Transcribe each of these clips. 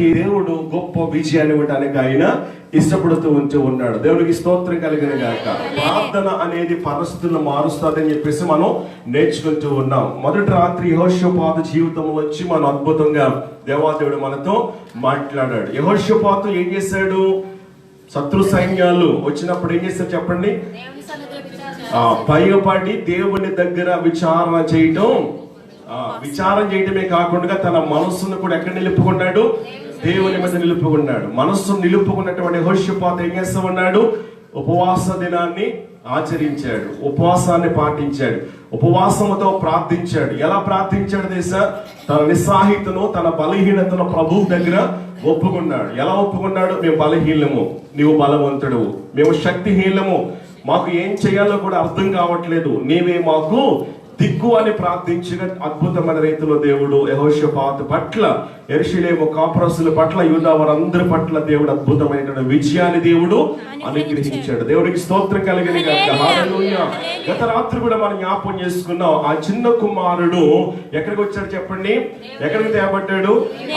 ఈ దేవుడు గొప్ప విజయాన్ని ఇవ్వడానికి ఆయన ఇష్టపడుతూ ఉంటూ ఉన్నాడు. దేవుడికి స్తోత్రం కలిగిన గాక. ప్రార్థన అనేది పరిస్థితులను మారుస్తుందని చెప్పేసి మనం నేర్చుకుంటూ ఉన్నాం. మొదటి రాత్రి యెహోషాపాతు జీవితంలో వచ్చి మనం అద్భుతంగా దేవాదేవుడు మనతో మాట్లాడాడు. యెహోషాపాతు ఏం చేశాడు? శత్రు సైన్యాలు వచ్చినప్పుడు ఏం చేశాడు చెప్పండి? భయపడి దేవుని దగ్గర విచారణ చేయటమే కాకుండా తన మనస్సును కూడా ఎక్కడ నిలుపుకున్నాడు? దేవుని మీద నిలుపుకున్నాడు. మనస్సును నిలుపుకున్నటువంటి యెహోషాపాతు ఏం చేస్తూ ఉన్నాడు? ఉపవాస దినాన్ని ఆచరించాడు, ఉపవాసాన్ని పాటించాడు, ఉపవాసముతో ప్రార్థించాడు. ఎలా ప్రార్థించాడు తెలుసా? తన నిస్సాహితను, తన బలహీనతను ప్రభువు దగ్గర ఒప్పుకున్నాడు. ఎలా ఒప్పుకున్నాడు? మేము బలహీనము, నీవు బలవంతుడు, మేము శక్తిహీనము, మాకు ఏం చేయాలో కూడా అర్థం కావట్లేదు, నీవే మాకు దిక్కు అని ప్రార్థించిన అద్భుతమైన రీతిలో దేవుడు యెహోషాపాతు పట్ల, యెరూషలేము కాపురస్తుల పట్ల, యూదా వారందరి పట్ల దేవుడు అద్భుతమైన విజయాన్ని దేవుడు అనుగ్రహించాడు. దేవుడికి స్తోత్రం కలిగిన గాక. హల్లెలూయా. గత రాత్రి కూడా మనం జ్ఞాపకం చేసుకున్నాం. ఆ చిన్న కుమారుడు ఎక్కడికి వచ్చాడు చెప్పండి? ఎక్కడికి తేబడ్డాడు?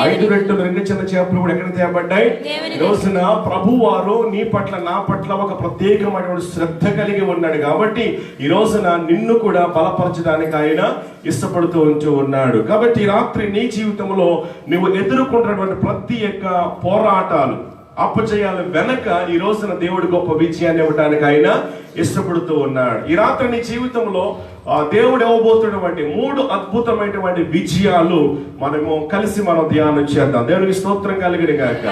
5 రొట్టెలు 2 చిన్న చేపలు కూడా ఎక్కడికి తేబడ్డాయి? ఈ రోజున ప్రభు వారు నీ పట్ల, నా పట్ల ఒక ప్రత్యేకమైనటువంటి శ్రద్ధ కలిగి ఉన్నాడు కాబట్టి ఈ రోజున నిన్ను కూడా బలపరచడానికి ఆయన ఇష్టపడుతూ ఉంటూ ఉన్నాడు. కాబట్టి ఈ రాత్రి నీ జీవితంలో నువ్వు ఎదుర్కొంటున్నటువంటి ప్రతి ఒక్క పోరాటాలు, అపజయాల వెనక ఈ రోజున దేవుడు గొప్ప విజయాన్ని ఇవ్వడానికి ఆయన ఇష్టపడుతూ ఉన్నాడు. ఈ రాత్రి నీ జీవితంలో దేవుడు ఇవ్వబోతున్నటువంటి 3 అద్భుతమైనటువంటి విజయాలు మనం ధ్యానం చేద్దాం. దేవునికి స్తోత్రం కలిగిన గాక.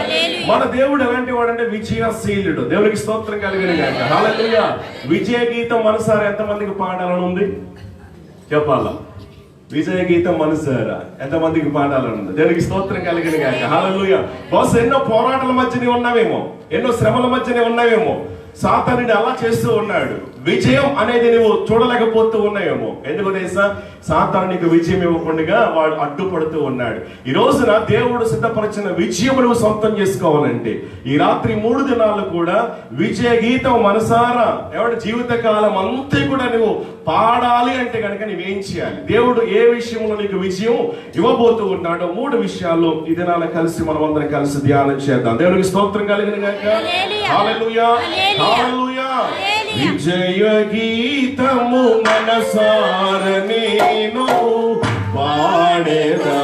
మన దేవుడు ఎలాంటి వాడంటే విజయశీలుడు. దేవునికి స్తోత్రం కలిగిన గాక. హల్లెలూయా. విజయ గీతం మనసారా ఎంతమందికి పాడాలని ఉంది చెప్పాలా? విజయ గీతం మనసారా ఎంతమందికి పాడాలని ఉంది? దేవునికి స్తోత్రం కలిగిన గాక. హల్లెలూయా. బహుశా ఎన్నో పోరాటాల మధ్యనే ఉన్నావేమో, ఎన్నో శ్రమల మధ్యనే ఉన్నావేమో. సాతానుడు అలా చేస్తూ ఉన్నాడు. విజయం అనేది నువ్వు చూడలేకపోతూ ఉన్నాయేమో. ఎందుకు తెలుసా? సాతానునికి విజయం ఇవ్వకుండా వాడు అడ్డుపడుతూ ఉన్నాడు. ఈ రోజున దేవుడు సిద్ధపరిచిన విజయం నువ్వు సొంతం చేసుకోవాలంటే ఈ రాత్రి 3 దినాలు కూడా విజయ గీతం మనసారా ఎవరి జీవిత కాలం అంతా కూడా నువ్వు పాడాలి అంటే కనుక నువ్వేం చేయాలి? దేవుడు ఏ విషయంలో నీకు విజయం ఇవ్వబోతూ ఉన్నాడో 3 విషయాల్లో ఈ దినాల కలిసి మనం అందరం కలిసి ధ్యానం చేద్దాం. దేవునికి స్తోత్రం కలిగిన గాక. హల్లెలూయా. హల్లెలూయా. విజయ గీతము మనసార నేను పాడేదా,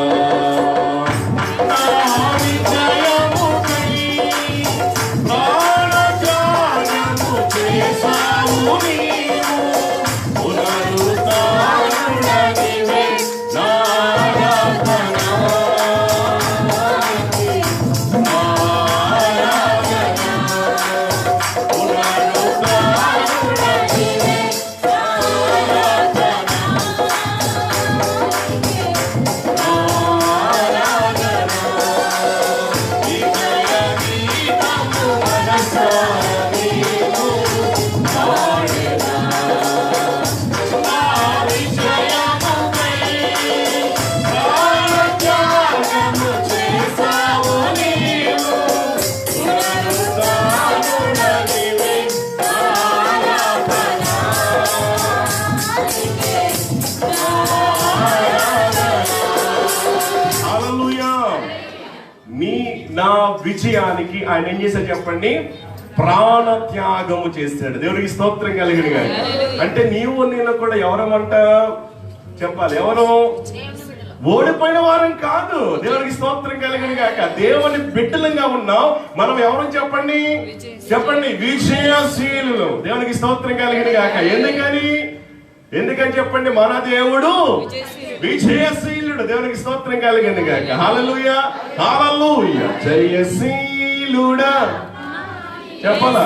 నా విజయానికి ఆయన ఏం చేశాడు చెప్పండి? ప్రాణ త్యాగము చేశాడు. దేవుడికి స్తోత్రం కలిగిన గాక. అంటే నీవు నేను కూడా ఎవరమంట చెప్పాలి? ఎవరు? ఓడిపోయిన వారం కాదు. దేవుడికి స్తోత్రం కలిగిన గాక. దేవుని బిడ్డలంగా ఉన్నాం మనం. ఎవరు చెప్పండి? విజయశీలులు. దేవునికి స్తోత్రం కలిగిన గాక. ఎందుకని చెప్పండి? మన దేవుడు విజయశీలుడు. దేవునికి స్తోత్రం కలిగింది గాక. హల్లెలూయా. హల్లెలూయా. జయశీలుడా చెప్పాలా?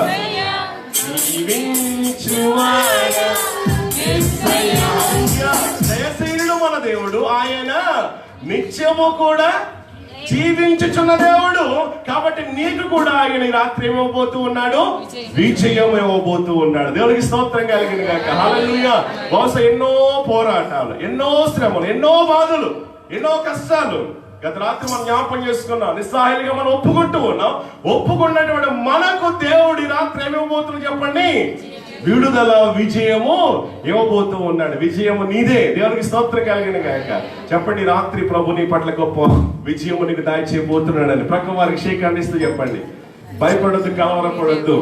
జయశీలుడు మన దేవుడు. ఆయన నిత్యము కూడా జీవించుచున్న దేవుడు. కాబట్టి నీకు కూడా ఆయన రాత్రి ఏమవబోతూ ఉన్నాడు? విజయం ఇవ్వబోతూ ఉన్నాడు. దేవుడికి స్తోత్రం కలిగిన గాక. హల్లెలూయా. బహుశా ఎన్నో పోరాటాలు, ఎన్నో శ్రమలు, ఎన్నో బాధలు, ఎన్నో కష్టాలు గత రాత్రి మనం జ్ఞాపకం చేసుకున్నాం. నిస్సహాయులుగా మనం ఒప్పుకుంటూ ఉన్నాం. ఒప్పుకున్నటువంటి మనకు దేవుడి రాత్రి ఏమివ్వబోతున్నా చెప్పండి? విడుదల, విజయము ఇవ్వబోతూ ఉన్నాడు. విజయము నీదే. దేవునికి స్తోత్రం కలిగిన గాక. చెప్పండి, రాత్రి ప్రభు నీ పట్ల గొప్ప విజయము నీకు దాయిచేయబోతున్నాడని ప్రక్క వారికి షేక్ అందిస్తూ చెప్పండి. భయపడద్దు, కలవరపడద్దు.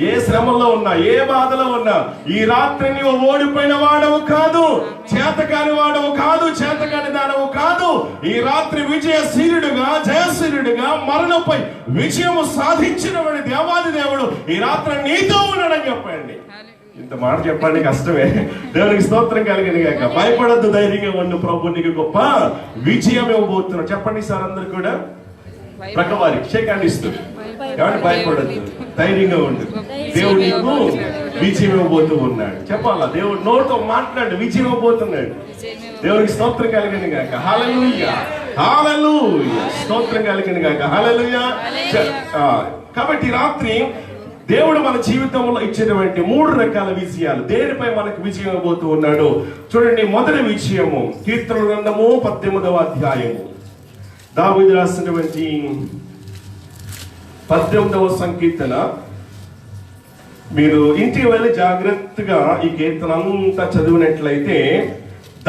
ఏ శ్రమలో ఉన్నా, ఏ బాధలో ఉన్నా, ఈ రాత్రి నీవు ఓడిపోయిన వాడవు కాదు, చేతకాని వాడవు కాదు, చేతకాని దానవు కాదు. ఈ రాత్రి విజయశీలుడుగా, జయశీలుడుగా, మరణంపై విజయము సాధించిన వాడి దేవాది దేవుడు ఈ రాత్రి నీతో ఉన్నాడని చెప్పండి. ఇంత మాట చెప్పండి కష్టమే. దేవునికి స్తోత్రం కలిగిన గాక. భయపడద్దు, ధైర్యంగా ఉండు, ప్రభు నీకు గొప్ప విజయం ఇవ్వబోతున్నాడు. చెప్పండి సార్ అందరు కూడా ప్రక్క వారికి షేక్ హ్యాండ్ ఇస్తూ. కాబట్టి భయపడద్దు, ధైర్యంగా ఉండు, దేవుడు నీకు విజయం ఇవ్వబోతూ ఉన్నాడు. చెప్పాలా, దేవుడు నోటితో మాట్లాడు, విజయం ఇవ్వబోతున్నాడు. దేవునికి స్తోత్రం కలిగిన గాక. హల్లెలూయా, హల్లెలూయా. స్తోత్రం కలిగిన గాక. హల్లెలూయా. కాబట్టి రాత్రి దేవుడు మన జీవితంలో ఇచ్చినటువంటి 3 రకాల విజయాలు, దేనిపై మనకు విజయం ఇవ్వబోతూ ఉన్నాడు చూడండి. మొదటి విజయము కీర్తనల గ్రంథము 18వ అధ్యాయము. దావీదు రాసినటువంటి 18వ సంకీర్తన. మీరు ఇంటికి వెళ్ళి జాగ్రత్తగా ఈ కీర్తన అంతా చదివినట్లయితే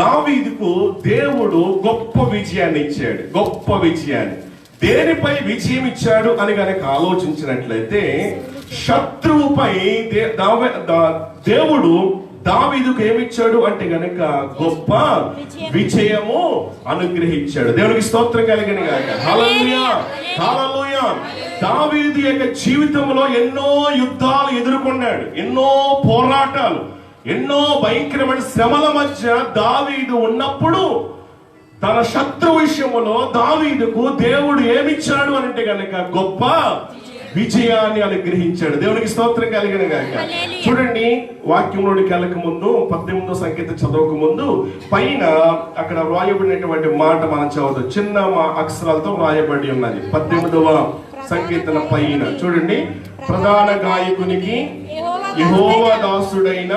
దావీదుకు దేవుడు గొప్ప విజయాన్ని ఇచ్చాడు. గొప్ప విజయాన్ని దేనిపై విజయం ఇచ్చాడు అని కనుక ఆలోచించినట్లయితే, శత్రువుపై దేవుడు దావీదుకు ఏమిచ్చాడు అంటే గనక గొప్ప విజయము అనుగ్రహించాడు. దేవునికి స్తోత్రం కలిగిన గాక. హల్లెలూయా, హల్లెలూయా. దావీదు యొక్క జీవితంలో ఎన్నో యుద్ధాలు ఎదుర్కొన్నాడు, ఎన్నో పోరాటాలు, ఎన్నో భయంకరమైన శ్రమల మధ్య దావీదు ఉన్నప్పుడు తన శత్రు విషయంలో దావీదుకు దేవుడు ఏమిచ్చాడు అంటే గనక గొప్ప విజయాన్ని అనుగ్రహించాడు. దేవునికి స్తోత్రం కలిగిన గాక. చూడండి, వాక్యంలోకి వెళ్ళక ముందు 18వ సంకీర్తన చదవక ముందు పైన అక్కడ వ్రాయబడినటువంటి మాట మనం చదువుతాం. చిన్న అక్షరాలతో వ్రాయబడి ఉన్నది 18వ సంకీర్తన పైన. చూడండి, ప్రధాన గాయకునికి యెహోవా దాసుడైన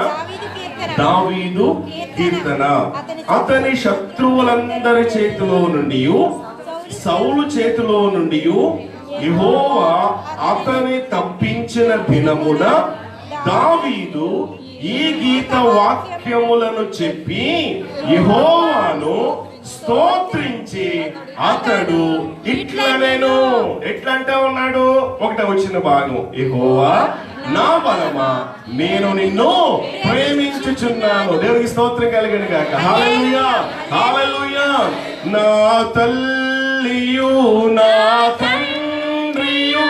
దావీదు కీర్తన. అతని శత్రువులందరి చేతిలో నుండి, సౌలు చేతిలో నుండి యెహోవా అతని తప్పించిన దినమున దావీదు ఈ గీత వాక్యములను చెప్పి యెహోవాను స్తోత్రించి అతడు ఇట్లనెను. ఎట్లంటే ఉన్నాడు, ఒకట వచ్చిన భాగం, యెహోవా నా బలమా, నేను నిన్ను ప్రేమించుచున్నాను. దేవునికి స్తోత్రం కలిగిన గాక. హల్లెలూయా, హల్లెలూయా. నా తల్లియు నా తండ్రియు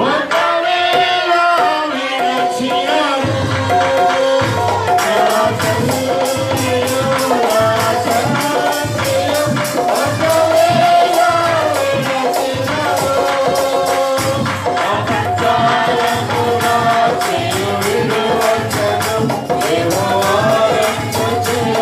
ఒకవేళ విరచియను, నా తల్లియు నా తండ్రియు ఒకవేళ విరచియను, అపకారము నా చేయుడు వచ్చను, యెహోవా రక్షించును.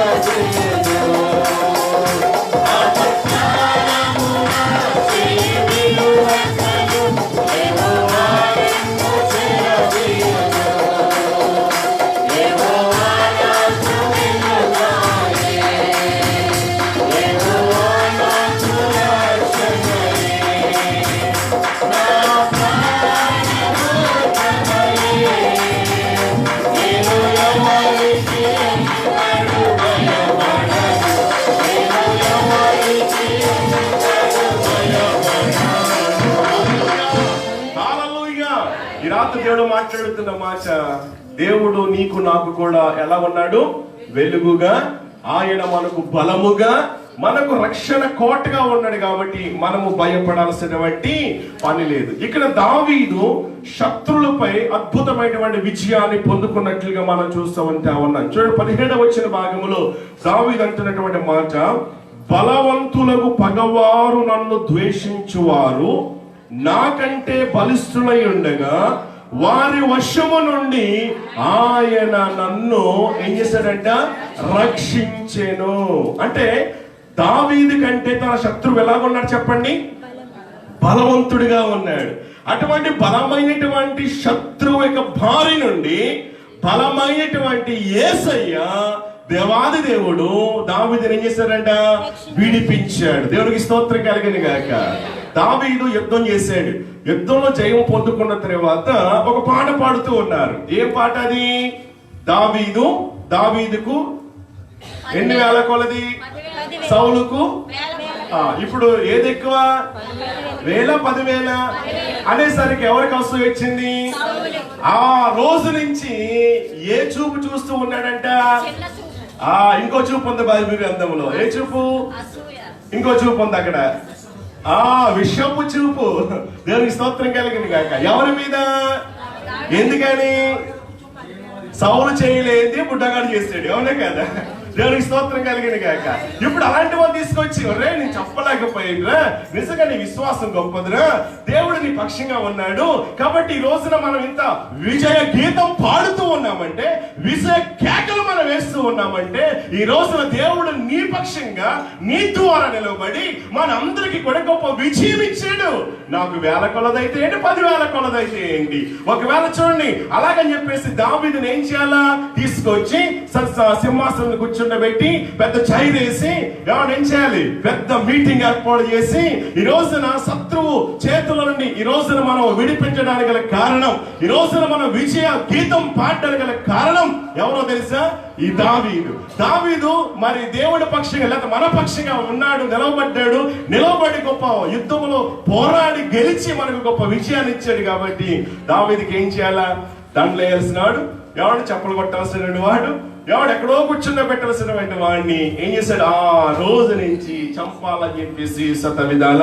దేవుడు మాట్లాడుతున్న మాట, దేవుడు నీకు నాకు కూడా ఎలా ఉన్నాడు? వెలుగుగా, ఆయన మనకు బలముగా, మనకు రక్షణ కోటగా ఉన్నాడు. కాబట్టి మనము భయపడాల్సినటువంటి పని లేదు. ఇక్కడ దావీదు శత్రులపై అద్భుతమైనటువంటి విజయాన్ని పొందుకున్నట్లుగా మనం చూస్తూ ఉన్నాం. చూడండి, 17వ వచ్చిన భాగంలో దావీదు అంటున్నటువంటి మాట, బలవంతులకు పగవారు నన్ను ద్వేషించువారు నాకంటే బలిష్ఠులై ఉండగా వారి వశము నుండి ఆయన నన్ను ఏం చేశాడంట? రక్షించెను. అంటే దావీదు కంటే తన శత్రువు ఎలాగున్నాడు చెప్పండి? బలవంతుడిగా ఉన్నాడు. అటువంటి బలమైనటువంటి శత్రువు యొక్క బారి నుండి బలమైనటువంటి యేసయ్య దేవాది దేవుడు దావీదుని ఏం చేశాడంట? విడిపించాడు. దేవునికి స్తోత్రం కలిగిన గాక. దావీదు యుద్ధం చేశాడు. యుద్ధంలో జయం పొందుకున్న తర్వాత ఒక పాట పాడుతూ ఉన్నారు. ఏ పాట అది? దావీదుకు ఎన్ని వేల కొలది, సౌలుకు ఇప్పుడు ఏది ఎక్కువ? 1000 10,000 అనేసరికి ఎవరికి అసూయ వచ్చింది? ఆ రోజు నుంచి ఏ చూపు చూస్తూ ఉన్నాడంట? ఇంకో చూపు ఉంది బైబిల్ గ్రంథంలో. ఏ చూపు? ఇంకో చూపు ఉంది అక్కడ. విషపు చూపు. దేవునికి స్తోత్రం కలిగింది కాక. ఎవరి మీద? ఎందుకని? సౌలు చేయలేది బుడ్డగాడు చేసాడు, అవునే కదా? దేవునికి స్తోత్రం కలిగింది కాక. ఇప్పుడు అలాంటి వాళ్ళు తీసుకొచ్చి, ఒరే నేను చెప్పలేకపోయినరా, నిజంగా నీ విశ్వాసం గొప్పదిరా, దేవుడు నీ పక్షంగా ఉన్నాడు కాబట్టి ఈ రోజున మనం ఇంత విజయ గీతం పాడుతూ ఉన్నామంటే, విజయ కేకలు మనం వేస్తూ ఉన్నామంటే, ఈ రోజున దేవుడు నీ పక్షంగా నీ ద్వారా నిలబడి మనందరికి కూడా గొప్ప విజయం ఇచ్చాడు. నాకు 1000 కొలదైతే ఏంటి, 10,000 కొలదైతే ఏంటి? ఒకవేళ చూడండి, అలాగని చెప్పేసి దావీదుని ఏం చేయాలా? తీసుకొచ్చి సింహాసనం కూర్చుండబెట్టి పెద్ద చైర్ వేసి ఏం చేయాలి? పెద్ద మీటింగ్ ఏర్పాటు చేసి ఈ రోజున శత్రువు చేతుల నుండి ఈ రోజున మనం విడిపించడానికి గల కారణం, ఈ రోజున మనం విజయ గీతం పాడడానికి గల కారణం ఎవరో తెలుసా? ఈ దావీదు మరి దేవుడి పక్షంగా లేక మన పక్షంగా ఉన్నాడు, నిలబడి గొప్ప యుద్ధంలో పోరాడి గెలిచి మనకు గొప్ప విజయాన్ని ఇచ్చాడు. కాబట్టి దావీదుకి ఏం చేయాలా? దండలు వేయాల్సినాడు, ఎవడు చెప్పులు కొట్టాల్సిన వాడు, ఎవడు ఎక్కడో కూర్చున్న పెట్టాల్సినటువంటి వాడిని ఏం చేశాడు? ఆ రోజు నుంచి చంపాలని చెప్పేసి శత విధాల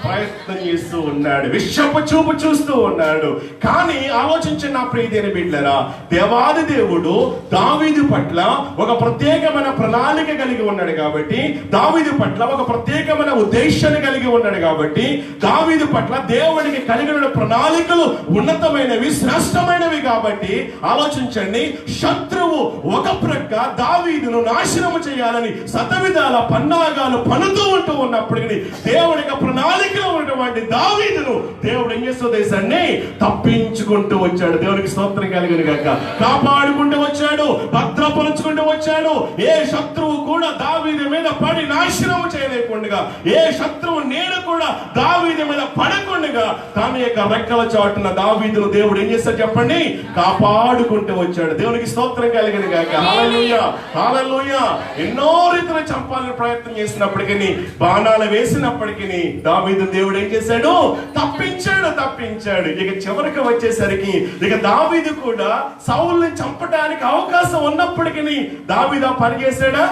ప్రయత్నం చేస్తూ ఉన్నాడు, విషపు చూపు చూస్తూ ఉన్నాడు. కానీ ఆలోచించిన నా ప్రియమైన బిడ్డలారా, దేవాది దేవుడు దావీదు పట్ల ఒక ప్రత్యేకమైన ప్రణాళిక కలిగి ఉన్నాడు కాబట్టి, దావీదు పట్ల ఒక ప్రత్యేకమైన ఉద్దేశాన్ని కలిగి ఉన్నాడు కాబట్టి, దావీదు పట్ల దేవుడికి కలిగిన ప్రణాళికలు ఉన్నతమైనవి, శ్రేష్టమైనవి కాబట్టి ఆలోచించండి. శత్రువు ఒక ప్రక్క దావీదును నాశనము చేయాలని శతవిధాల పన్నాగాలు పనుతూ ఉంటూ ఉన్నప్పటికీ దేవుడి ప్రణాళికలో ఉన్నటువంటి దావీదును దేవుడు ఏం చేస్తూ దేశాన్ని తప్పించుకుంటూ వచ్చాడు. దేవునికి స్తోత్రం కలిగిన గాక. కాపాడుకుంటూ వచ్చాడు, భద్రపరుచుకుంటూ వచ్చాడు. ఏ శత్రువు కూడా దావీదు మీద పడి నాశనము చేయలేకుండా, ఏ శత్రువు నేను కూడా దావీదు మీద పడకుండా తన యొక్క రెక్కల చాటున దావీదును దేవుడు ఏం చేస్తాడు చెప్పండి? కాపాడుకుంటూ వచ్చాడు. దేవునికి స్తోత్రం కలిగిన గాక. హల్లెలూయా, హల్లెలూయా. ఎన్నో రీతిలో చంపాలని ప్రయత్నం చేసినప్పటికీ, బాణాలు వేసినప్పటికీ దావీదు దేవుడు ఏం చేశాడు? తప్పించాడు. ఇక చివరికి వచ్చేసరికి ఇక దావీదు కూడా సౌలుని చంపడానికి అవకాశం ఉన్నప్పటికీ దావీదు పని చేశాడా?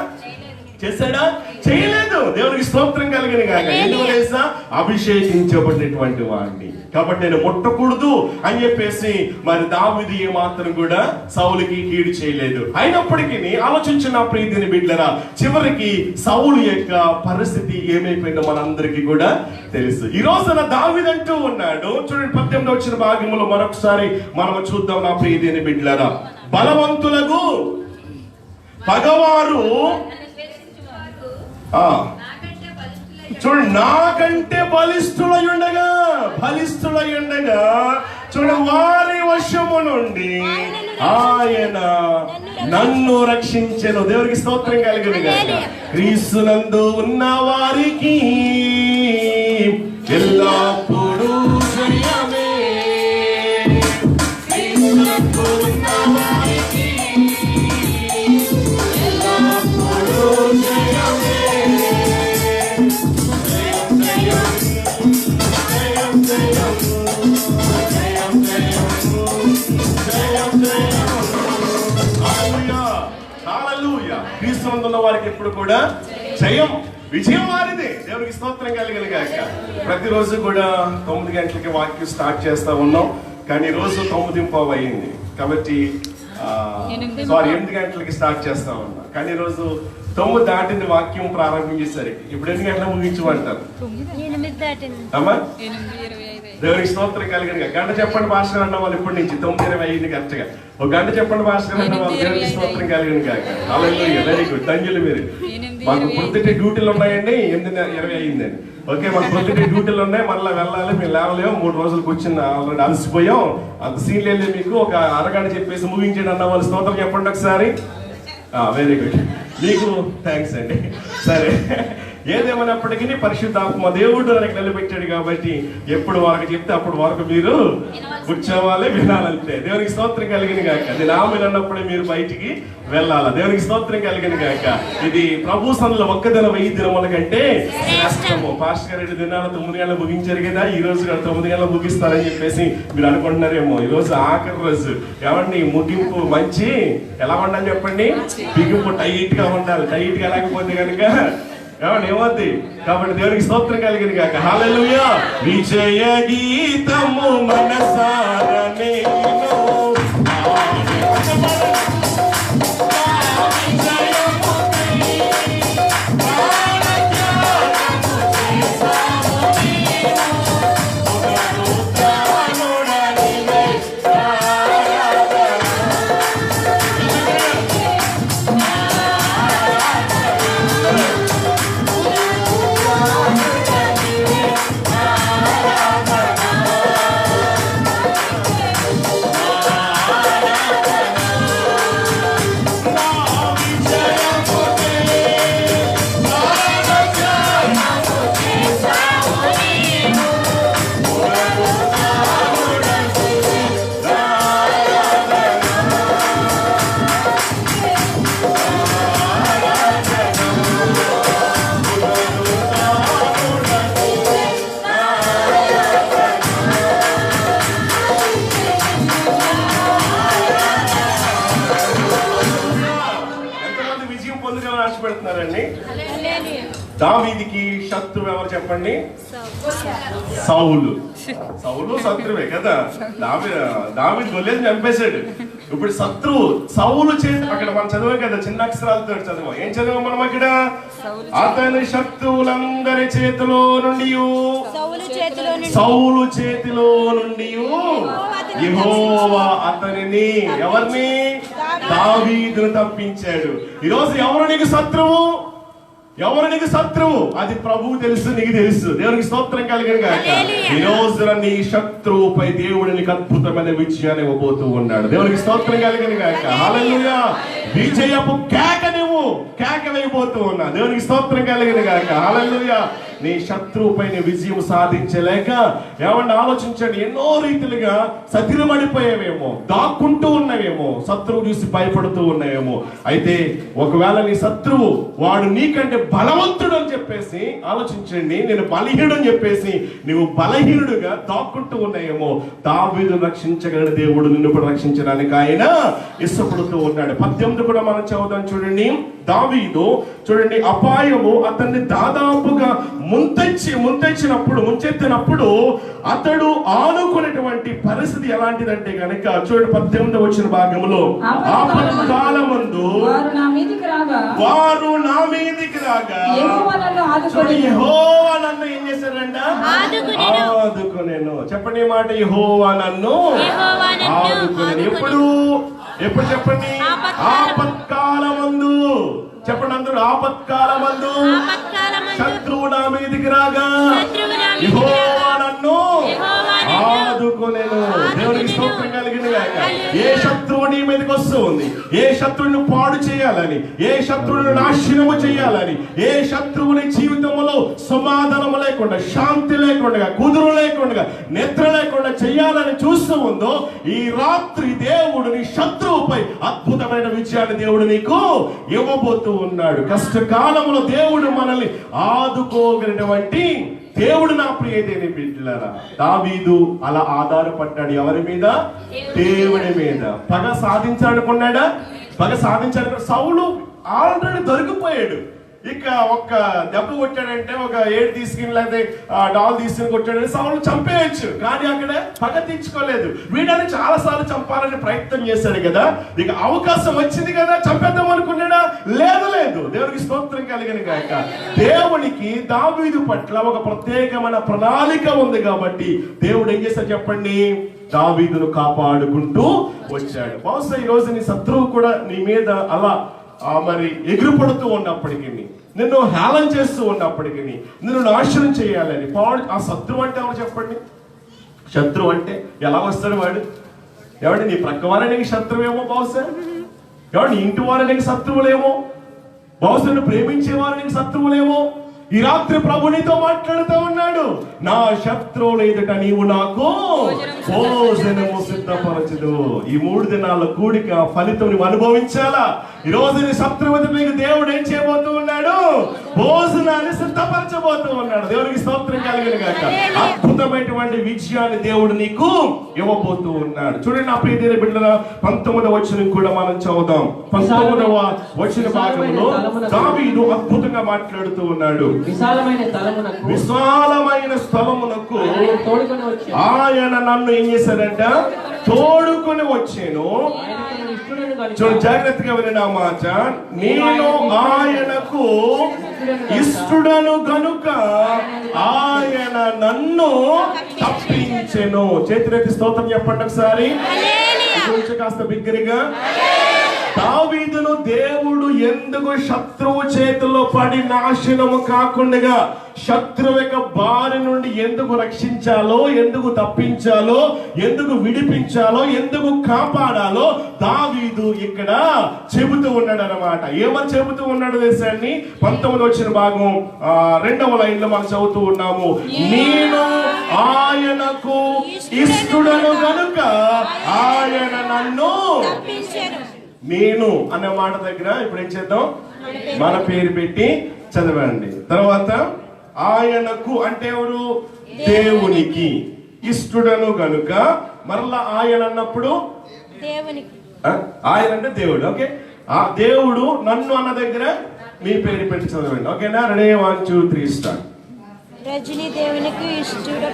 చేయలేదు. దేవునికి స్తోత్రం కలిగిన గాక. ఎందుకు తెలుసా? అభిషేకించబడినటువంటి వాడిని కాబట్టి నేను ముట్టకూడదు అని చెప్పేసి మరి దావీదు ఏ మాత్రం కూడా సౌలుకి కీడు చేయలేదు. అయినప్పటికీ ఆలోచించిన ప్రీతిని బిడ్డరా, చివరికి సౌలు యొక్క పరిస్థితి ఏమైపోయిందో మనందరికీ కూడా తెలుసు. ఈ రోజున దావీదు అంటూ ఉన్నాడు, చూడండి 18వ వచ్చిన భాగంలో మరొకసారి మనం చూద్దాం. నా ప్రీతిని బిడ్డరా, బలవంతులకు పగవారు చూడండి నాకంటే బలిష్ఠులై ఉండగా చూడండి వారి వశము నుండి ఆయన నన్ను రక్షించెను. దేవునికి స్తోత్రం కలిగిన గాక. క్రీస్తునందు ఉన్న వారికి ఎల్లప్పుడూ జయమే. క్రీస్తునందు ఉన్న వారికి ఎల్లప్పుడూ జయమే. క్రీస్తునందున్న వారికి ఎప్పుడు కూడా జయం, విజయం వారిదే. దేవునికి స్తోత్రం కలిగిన గాక. ప్రతిరోజు కూడా 9 గంటలకి వాక్యం స్టార్ట్ చేస్తా ఉన్నాం, కానీ రోజు 9:15 అయింది కాబట్టి 8 గంటలకి స్టార్ట్ చేస్తా ఉన్నా. కానీ రోజు 9 దాటింది వాక్యం ప్రారంభించేసరికి. ఇప్పుడు ఎన్ని గంటల ముగించమంటారు? అమ్మా దేవునికి స్తోత్రం కలిగిన గంట చెప్పండి భాస్కర్ అన్న వాళ్ళు. ఇప్పటి నుంచి 9:20 కరెక్ట్ గా ఒక గంట చెప్పండి భాస్కర్ అన్న వాళ్ళు. దేవునికి స్తోత్రం కలిగిన గాక. హల్లెలూయా, వెరీ గుడ్. ధన్యులు మీరు. మాకు ప్రొద్దుటే డ్యూటీలు ఉన్నాయండి. 8:20 అయిందండి. ఓకే, మాకు ప్రొద్దుటే డ్యూటీలు ఉన్నాయి, మళ్ళీ వెళ్ళాలి. మేము లేవలేము, 3 రోజులు కూర్చుని ఆల్రెడీ అలసిపోయాం. అంత సీన్ లేదు మీకు. ఒక అరగంట చెప్పేసి ముగించండి అన్న వాళ్ళు. స్తోత్రం చెప్పండి ఒకసారి. వెరీ గుడ్, మీకు థ్యాంక్స్ అండి. సరే, ఏదేమైనప్పటికీ పరిశుద్ధాత్మ దేవుడు నాకు నిలబెట్టాడు కాబట్టి ఎప్పుడు వరకు చెప్తే అప్పుడు వరకు మీరు కూర్చోవాలి, వినాలంటే. దేవునికి స్తోత్రం కలిగిన గాక. అది నా మీద అన్నప్పుడే మీరు బయటికి వెళ్ళాలా. దేవునికి స్తోత్రం కలిగిన గాక. ఇది ప్రభు సన్నిధిలో ఒక్క దినం 1000 దినముల కంటే శ్రేష్టము. పాస్టర్ గారు 2 దినాలు 9 గంటలు ముగించారు కదా, ఈ రోజు 9 గంటలు ముగిస్తారని చెప్పేసి మీరు అనుకుంటున్నారేమో. ఈ రోజు ఆఖరి రోజు. ఏమండి, ముగింపు మంచి ఎలా ఉండాలి చెప్పండి? బిగింపు టైట్ గా ఉండాలి. టైట్ గా లేకపోతే కనుక ఏమండి ఏమవుద్ది? కాబట్టి దేవునికి స్తోత్రం కలిగింది కాక. హల్లెలూయా. విజయ గీతము మనసారా నేను ఆశపెడుతున్నారండి. దావీదుకి శత్రువు ఎవరు చెప్పండి? సౌలు. సౌలు శత్రువే కదా. దావీదు గొల్లియాతుని చంపేశాడు. ఇప్పుడు శత్రువు సౌలు అక్కడ మనం చదివాం కదా, చిన్న అక్షరాలతో చదివాం. ఏం చదివాం మనం అక్కడ? అతని శత్రువులందరి చేతిలో నుండి, సౌలు చేతిలో నుండి యెహోవా అతనిని, ఎవరిని? దావీదును తప్పించాడు. ఈరోజు ఎవరు నీకు శత్రువు? ఎవరు నీకు శత్రువు? అది ప్రభువు తెలుసు, నీకు తెలుసు. దేవునికి స్తోత్రం కలిగిన గాక. ఈ రోజున నీ శత్రువుపై దేవుడు నీకు అద్భుతమైన విజయాన్ని ఇవ్వబోతూ ఉన్నాడు. దేవునికి స్తోత్రం కలిగిన గాక. హల్లెలూయా. విజయపు కేక నువ్వు కేక వేయబోతూ ఉన్నా. దేవునికి స్తోత్రం కలిగిన గాక. హల్లెలూయా. నీ శత్రువుపై నీ విజయం సాధించలేక ఏమన్నా ఆలోచించండి, ఎన్నో రీతిలుగా సతిరమడిపోయావేమో, దాక్కుంటూ ఉన్నావేమో, శత్రువు చూసి భయపడుతూ ఉన్నావేమో. అయితే ఒకవేళ నీ శత్రువు వాడు నీకంటే బలవంతుడు అని చెప్పేసి ఆలోచించండి, నేను బలహీనుడు అని చెప్పేసి నువ్వు బలహీనుడుగా దాక్కుంటూ ఉన్నాయేమో, దావీదును రక్షించగలిగిన దేవుడు నిన్ను కూడా రక్షించడానికి ఆయన ఇష్టపడుతూ ఉన్నాడు. 18 కూడా మనం చదువుదాం చూడండి. దావీదు చూడండి, అపాయము అతన్ని దాదాపుగా ముంచెత్తినప్పుడు అతడు ఆనుకునేటువంటి పరిస్థితి ఎలాంటిదంటే కనుక చూడండి 18వ వచ్చిన భాగంలో, ఆపత్కాలమందు వారు నా మీదికి రాగా యెహోవా నన్ను ఏం చేశారంట? ఆదుకొనెను. చెప్పండి ఈ మాట, యెహోవా నన్ను ఆదుకొనెను. ఎప్పుడు చెప్పండి? ఆపత్కాలమందు. చెప్పండి అందరూ, ఆపత్కాలమందు శత్రువు నా మీదికి రాగా యెహోవా నన్ను ఆదుకొనెను. దేవునికి స్తోత్రం కలిగిన గాక. ఏ శత్రువు నీ మీదకి వస్తూ ఉంది, ఏ శత్రువుని పాడు చేయాలని, ఏ శత్రువుని నాశనము చేయాలని, ఏ శత్రువుని జీవితంలో సమాధానము లేకుండా, శాంతి లేకుండా, కుదురు లేకుండా, నిద్ర లేకుండా చేయాలని చూస్తూ ఉందో, ఈ రాత్రి దేవుడు నీ శత్రువుపై అద్భుతమైన విజయాన్ని దేవుడు నీకు ఇవ్వబోతూ ఉన్నాడు. కష్టకాలంలో దేవుడు మనల్ని ఆదుకోగలిగినటువంటి దేవుడు. నా ప్రియ దేవుని బిడ్డలారా, దావీదు అలా ఆధారపడ్డాడు. ఎవరి మీద? దేవుడి మీద. పగ సాధించాలనుకున్నాడా? పగ సాధించాడు. సౌలు ఆల్రెడీ దొరికిపోయాడు. ఇక ఒక్క దెబ్బ కొట్టాడంటే, ఒక ఏడు తీసుకుని లేకపోతే డాల్ తీసుకుని కొట్టాడంటే సౌలు చంపేయచ్చు. కానీ అక్కడ పగ తీర్చుకోలేదు. వీడని చాలా సార్లు చంపాలని ప్రయత్నం చేశాడు కదా. ఇక అవకాశం వచ్చింది కదా, చంపేద్దాం అనుకున్నాడా? లేదు. దేవునికి స్తోత్రం కలిగిన గాక. దేవునికి దావీదు పట్ల ఒక ప్రత్యేకమైన ప్రణాళిక ఉంది కాబట్టి దేవుడు ఏం చేశాడు చెప్పండి? దావీదును కాపాడుకుంటూ వచ్చాడు. బహుశా ఈ రోజు నీ శత్రువు కూడా నీ మీద అలా మరి ఎగురుపడుతూ ఉన్నప్పటికీ, నిన్ను హేళన చేస్తూ ఉన్నప్పటికీ, నిన్ను నాశనం చేయాలని ఆ శత్రువు అంటే ఎవరు చెప్పండి? శత్రువు అంటే ఎలా వస్తాడు వాడు? ఎవడి నీ ప్రక్క వారే నీకు శత్రువేమో, బహుశా ఎవడు నీ ఇంటి వారే నీకు శత్రువులేమో, బహుశా నువ్వు ప్రేమించేవారు నీకు శత్రువులేమో, ఈ రాత్రి ప్రభు నీతో మాట్లాడుతూ ఉన్నాడు. నా శత్రువుల ఎదుట నీవు నాకు భోజనము సిద్ధపరచదు. ఈ 3 దినాల కూడిక ఫలితం నువ్వు అనుభవించాలా? ఈ రోజు నీ శత్రువు ఎదుట నీకు దేవుడు ఏం చేయబోతూ ఉన్నాడు? భోజనాన్ని సిద్ధపరచబోతూ ఉన్నాడు. దేవునికి స్తోత్రం కలుగును గాక. అద్భుతమైనటువంటి విజయాన్ని దేవుడు నీకు ఇవ్వబోతూ ఉన్నాడు. చూడండి నా ప్రియ దేవుని బిడ్డలారా, 19వ వచనం కూడా మనం చదువుదాం. 19వ వచన భాగంలో దావీదు అద్భుతంగా మాట్లాడుతూ ఉన్నాడు. విశాలమైన స్థలమునకు ఆయన నన్ను ఏం చేశాడంట? తోడుకొని వచ్చాను. చూడు జాగ్రత్తగా విన మాట. నేను ఆయనకు ఇష్టడను గనుక ఆయన నన్ను తప్పించెను. చేతులెత్తి స్తోత్రం చెప్పండి ఒకసారి, కాస్త బిగ్గరగా. దావీదును దేవుడు ఎందుకు శత్రువు చేతుల్లో పడి నాశనము కాకుండా శత్రువు యొక్క బారి నుండి ఎందుకు రక్షించాలో, ఎందుకు తప్పించాలో, ఎందుకు విడిపించాలో, ఎందుకు కాపాడాలో దావీదు ఇక్కడ చెబుతూ ఉన్నాడు అన్నమాట. ఏమని చెబుతూ ఉన్నాడు దేశాన్ని? 19వ వచ్చిన భాగం 2వ లైన్లో మనం చదువుతూ ఉన్నాము. నేను ఆయనకు ఇష్టడను గనుక ఆయన నన్ను. నేను అనే మాట దగ్గర ఇప్పుడు ఏం చేద్దాం? మన పేరు పెట్టి చదవండి. తర్వాత ఆయనకు అంటే ఎవరు? దేవునికి ఇష్టడను గనుక. మరలా ఆయన అన్నప్పుడు ఆయన అంటే దేవుడు. ఓకే, ఆ దేవుడు నన్ను అన్న దగ్గర మీ పేరు పెట్టి చదవండి. ఓకేనా? Ready 1 2 3 start. రజనీ దేవునికి ఇష్టడు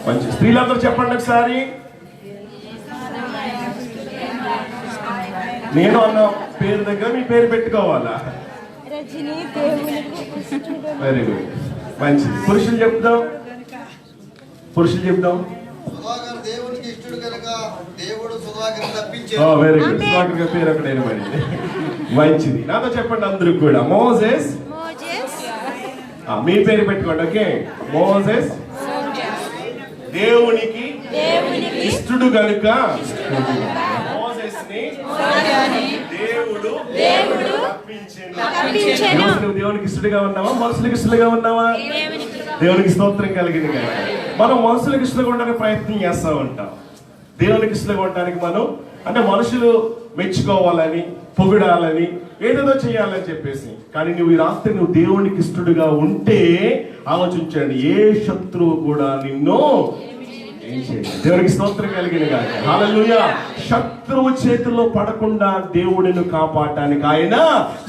మంచి స్త్రీలందరూ చెప్పండి ఒకసారి. నేను అన్న పేరు దగ్గర మీ పేరు పెట్టుకోవాలా? వెరీ గుడ్, మంచిది. పురుషులు చెప్దాం. Very good. సుధాకర్ పేరు అక్కడ ఏర్పడింది. మంచిది. నాతో చెప్పండి అందరూ కూడా. మోసెస్. మీ పేరు పెట్టుకోండి. ఓకే, మోసెస్ దేవునికి ఇష్టడు గనుక దేవుడు దేవునికి ఇష్టడుగా ఉన్నావా? మనుషులకు ఇష్టలుగా ఉన్నావా? దేవునికి స్తోత్రం కలిగింది కనుక మనం మనుషులకు ఇష్టలుగా ఉండడానికి ప్రయత్నం చేస్తూ ఉంటాం. దేవునికి ఇష్టలుగా ఉండడానికి మనం అంటే మనుషులు మెచ్చుకోవాలని, పొగిడాలని, ఏదేదో చేయాలని చెప్పేసి. కానీ నువ్వు ఈ రాత్రి నువ్వు దేవునికి ఇష్టడుగా ఉంటే ఆలోచించండి, ఏ శత్రువు కూడా నిన్ను దేవునికి స్తోత్రం కలిగిన గాక. హల్లెలూయా. శత్రువు చేతిలో పడకుండా దేవుడిని కాపాడటానికి ఆయన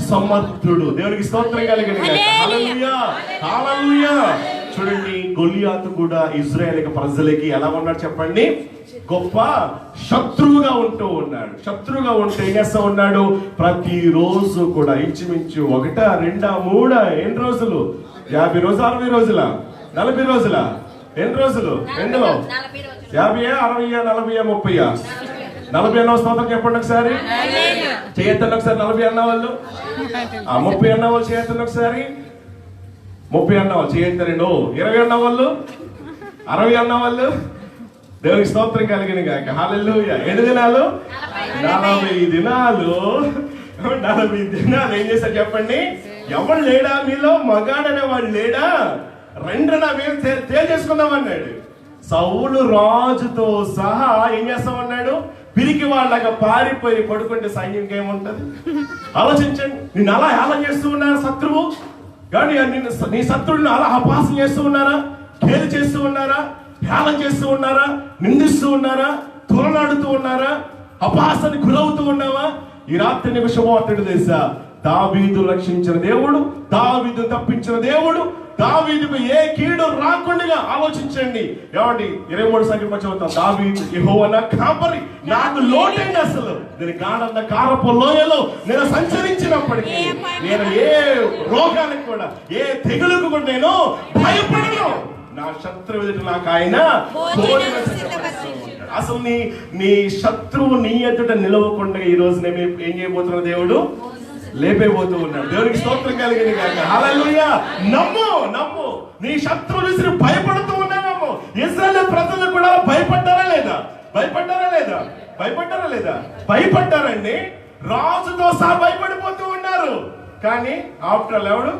సమర్థుడు. దేవునికి స్తోత్రం కలిగిన గాక. హల్లెలూయా, హల్లెలూయా. చూడండి, గొలియాతు కూడా ఇజ్రాయేల్ ప్రజలకి ఎలా ఉన్నాడు చెప్పండి? గొప్ప శత్రువుగా ఉంటూ ఉన్నాడు. శత్రువుగా ఉంటే ఏం చేస్తా ఉన్నాడు? ప్రతిరోజు కూడా ఇంచుమించు 1 2 3 ఎన్ని రోజులు? 50 రోజులు, 60 రోజుల, 40 రోజుల? ఎన్ని రోజులు? ఎందులో 50, 60, 40, 30? 40 అన్న స్తోత్రం చెప్పండి ఒకసారి. చేయొద్దండి ఒకసారి. 40 అన్న వాళ్ళు, 30 అన్న వాళ్ళు చేయొద్దండి ఒకసారి. 30 అన్న వాళ్ళు చేయొద్దండి. 20 అన్న వాళ్ళు, 60 అన్న వాళ్ళు. దేవునికి స్తోత్రం కలిగిన గాక. హల్లెలూయా. ఎన్ని దినాలు? 40 దినాలు. 40 దినాలు ఏం చేశారు చెప్పండి? ఎవరు లేడా మీలో? మగాడనే వాడు లేడా? రెండున మేము తేల్చేసుకుందాం అన్నాడు. సౌలు రాజుతో సహా ఏం చేస్తామన్నాడు? పిరికి వాళ్ళగా పారిపోయి పడుకుంటే సైన్యంకి ఏముంటది? ఆలోచించండి. నిన్ను అలా హేళన చేస్తూ ఉన్నారా శత్రువు? కానీ నీ శత్రువుని అలా అపహాసం చేస్తూ ఉన్నారా? కేలి చేస్తూ ఉన్నారా? హేళన చేస్తూ ఉన్నారా? నిందిస్తూ ఉన్నారా? తులనాడుతూ ఉన్నారా? అపహాసానికి గురవుతూ ఉన్నావా? ఈ రాత్రి నీకు శుభవార్తను తెలుసా? దావీదు రక్షించిన దేవుడు, దావీదు తప్పించిన దేవుడు, దావీదుకు ఏ కీడు రాకుండా. ఆలోచించండి. ఏమండి? 23 సంఖ్య చదువుతాం. దావీదు యెహోవా నా కాపరి, నాకు లోటైంది అసలు. నేను గాఢంగా కారపు లోయలో నేను సంచరించినప్పటికీ నేను ఏ రోగానికి కూడా, ఏ తెగులకు కూడా నేను భయపడను. నా శత్రువు ఎదుట నాకు ఆయన అసలు నీ శత్రువు నీ ఎదుట నిలవకుండా ఈ రోజు నేను ఏం చేయబోతున్నా? దేవుడు లేపేపోతూ ఉన్నాడు. దేవునికి స్తోత్రం కలిగింది కాక. హల్లెలూయా. నమ్ము, నమ్ము. నీ శత్రువు చూసి భయపడుతూ ఉన్నాము. ఇశ్రాయేలు ప్రజలు కూడా భయపడ్డారా లేదా? భయపడ్డారా లేదా? భయపడ్డారా లేదా? భయపడ్డారండి. రాజుతో సహా భయపడిపోతూ ఉన్నారు. కానీ ఆఫ్టర్ ఎవడు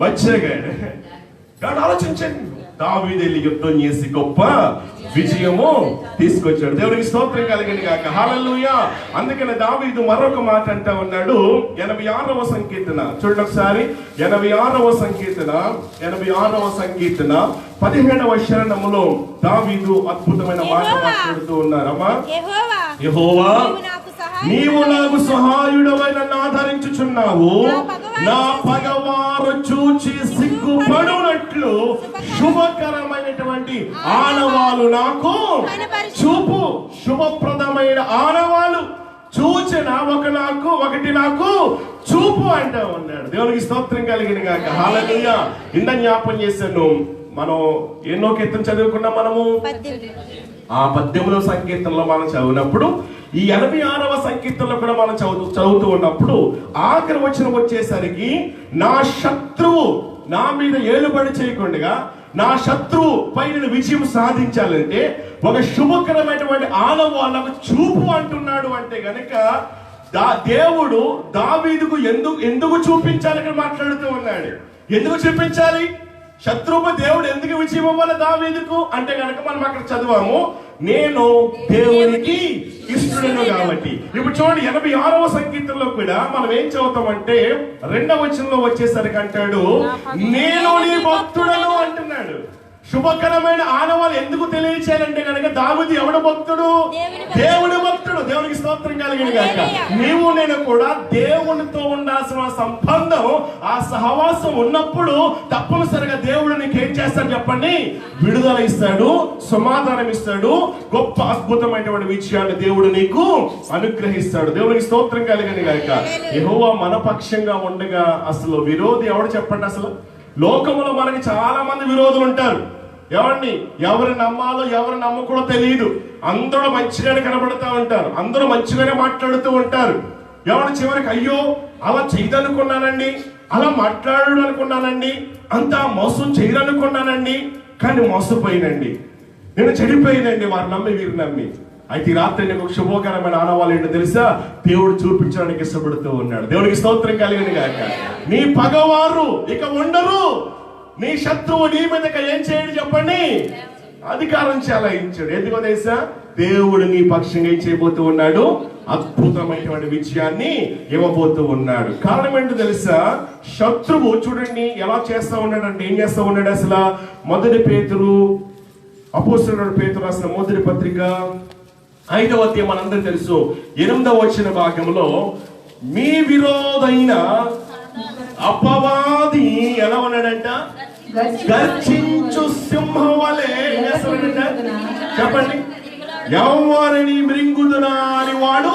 వచ్చేగాడు. కాబట్టి ఆలోచించండి, దావీదు వెళ్ళి యుద్ధం చేసి గొప్ప విజయము తీసుకొచ్చాడు. దేవునికి స్తోత్రం కలిగింది గాక. హల్లెలూయా. అందుకని దావీదు మరొక మాట అంటా ఉన్నాడు. 86వ సంకీర్తన చూడండి ఒకసారి. 86వ సంకీర్తన 17వ శరణములో దావీదు అద్భుతమైన మాట మాట్లాడుతూ ఉన్నారు. అమ్మా, యెహోవా నీవు నాకు సహాయుడవై నన్ను ఆదరించుచున్నావు. నా పగవారు చూచి సిగ్గుపడునట్లు శుభకరమైనటువంటి ఆనవాలు నాకు చూపు. శుభప్రదమైన ఆనవాలు చూచిన ఒకటి నాకు చూపు అంటా ఉన్నాడు. దేవునికి స్తోత్రం కలిగిన గాక. హల్లెలూయా. ఇంత జ్ఞాపం చేశాను, మనం ఎన్నో కీర్తన చదువుకున్నాం. మనము ఆ 18వ సంకీర్తనలో మనం చదివినప్పుడు, ఈ 86వ సంకీర్తనలో కూడా మనం చదువుతూ ఉన్నప్పుడు ఆఖరి వచనం వచ్చేసరికి, నా శత్రువు నా మీద ఏలుబడి చేయకుండా నా శత్రువు పై నేను విజయం సాధించాలంటే ఒక శుభకరమైనటువంటి ఆనవాళ్ళకు చూపు అంటున్నాడు. అంటే గనక దేవుడు దావీదుకు ఎందుకు చూపించాలని మాట్లాడుతూ ఉన్నాడు. ఎందుకు చూపించాలి? శత్రువు దేవుడు ఎందుకు విజయం ఇవ్వాలి దావీదుకు అంటే గనక మనం అక్కడ చదివాము, నేను దేవునికి ఇష్టడును కాబట్టి. ఇప్పుడు చూడండి, 86వ సంకీర్తనలో కూడా మనం ఏం చదువుతామంటే 2వ వచనంలో వచ్చేసరికి అంటాడు, నేను నీ భక్తుడను అంటున్నాడు. శుభకరమైన ఆనవాళ్ళు ఎందుకు తెలియచేయాలంటే కనుక దావీదు ఎవడు భక్తుడు? దేవుడి భక్తుడు. దేవునికి స్తోత్రం కలిగింది గాక. నీవు నేను కూడా దేవునితో ఉండాల్సిన సంబంధం, ఆ సహవాసం ఉన్నప్పుడు తప్పనిసరిగా దేవుడు నీకు ఏం చేస్తాడు చెప్పండి? విడుదల ఇస్తాడు, సమాధానం ఇస్తాడు, గొప్ప అద్భుతమైనటువంటి విషయాన్ని దేవుడు నీకు అనుగ్రహిస్తాడు. దేవునికి స్తోత్రం కలిగింది గాక. యెహోవా మన పక్షంగా ఉండగా అసలు విరోధి ఎవడు చెప్పండి? అసలు లోకములో మనకి చాలా మంది విరోధులు ఉంటారు. ఎవరిని నమ్మాలో ఎవరిని నమ్మకూడదో తెలియదు. అందరూ మంచిగానే కనబడుతూ ఉంటారు, అందరూ మంచిగానే మాట్లాడుతూ ఉంటారు. చివరికి అయ్యో అలా చేయదనుకున్నానండి, అలా మాట్లాడు అనుకున్నానండి, అంతా మోసం చేయదనుకున్నానండి, కానీ మోసపోయినండి, నేను చెడిపోయినండి, వారు నమ్మి వీరు నమ్మి. అయితే ఈ రాత్రి నీకు శుభకరమైన ఆనవాళ్ళు ఏంటో తెలుసా? దేవుడు చూపించడానికి ఇష్టపడుతూ ఉన్నాడు. దేవునికి స్తోత్రం కలిగింది గాక. నీ పగవారు ఇక ఉండరు, నీ శత్రువు నీ మీద ఏం చేయడు చెప్పండి? అధికారం చెలాయించాడు. ఎందుకో తెలుసా? దేవుడు నీ పక్షంగా ఏం చేయబోతూ ఉన్నాడు? అద్భుతమైనటువంటి విజయాన్ని ఇవ్వబోతూ ఉన్నాడు. కారణం ఏంటో తెలుసా? శత్రువు చూడండి ఎలా చేస్తా ఉన్నాడు అంటే, ఏం చేస్తా ఉన్నాడు అసలు? మొదటి పేతురు, అపోస్తలుడైన పేతురు రాసిన మొదటి పత్రిక 5వ అధ్యాయం మనందరూ తెలుసు, 8వ వచన భాగంలో, మీ విరోధైన అపవాది ఎలా ఉన్నాడంట? గర్జించు సింహం వలె చెప్పండి, ఎవరిని మృంగుదునా అని వాడు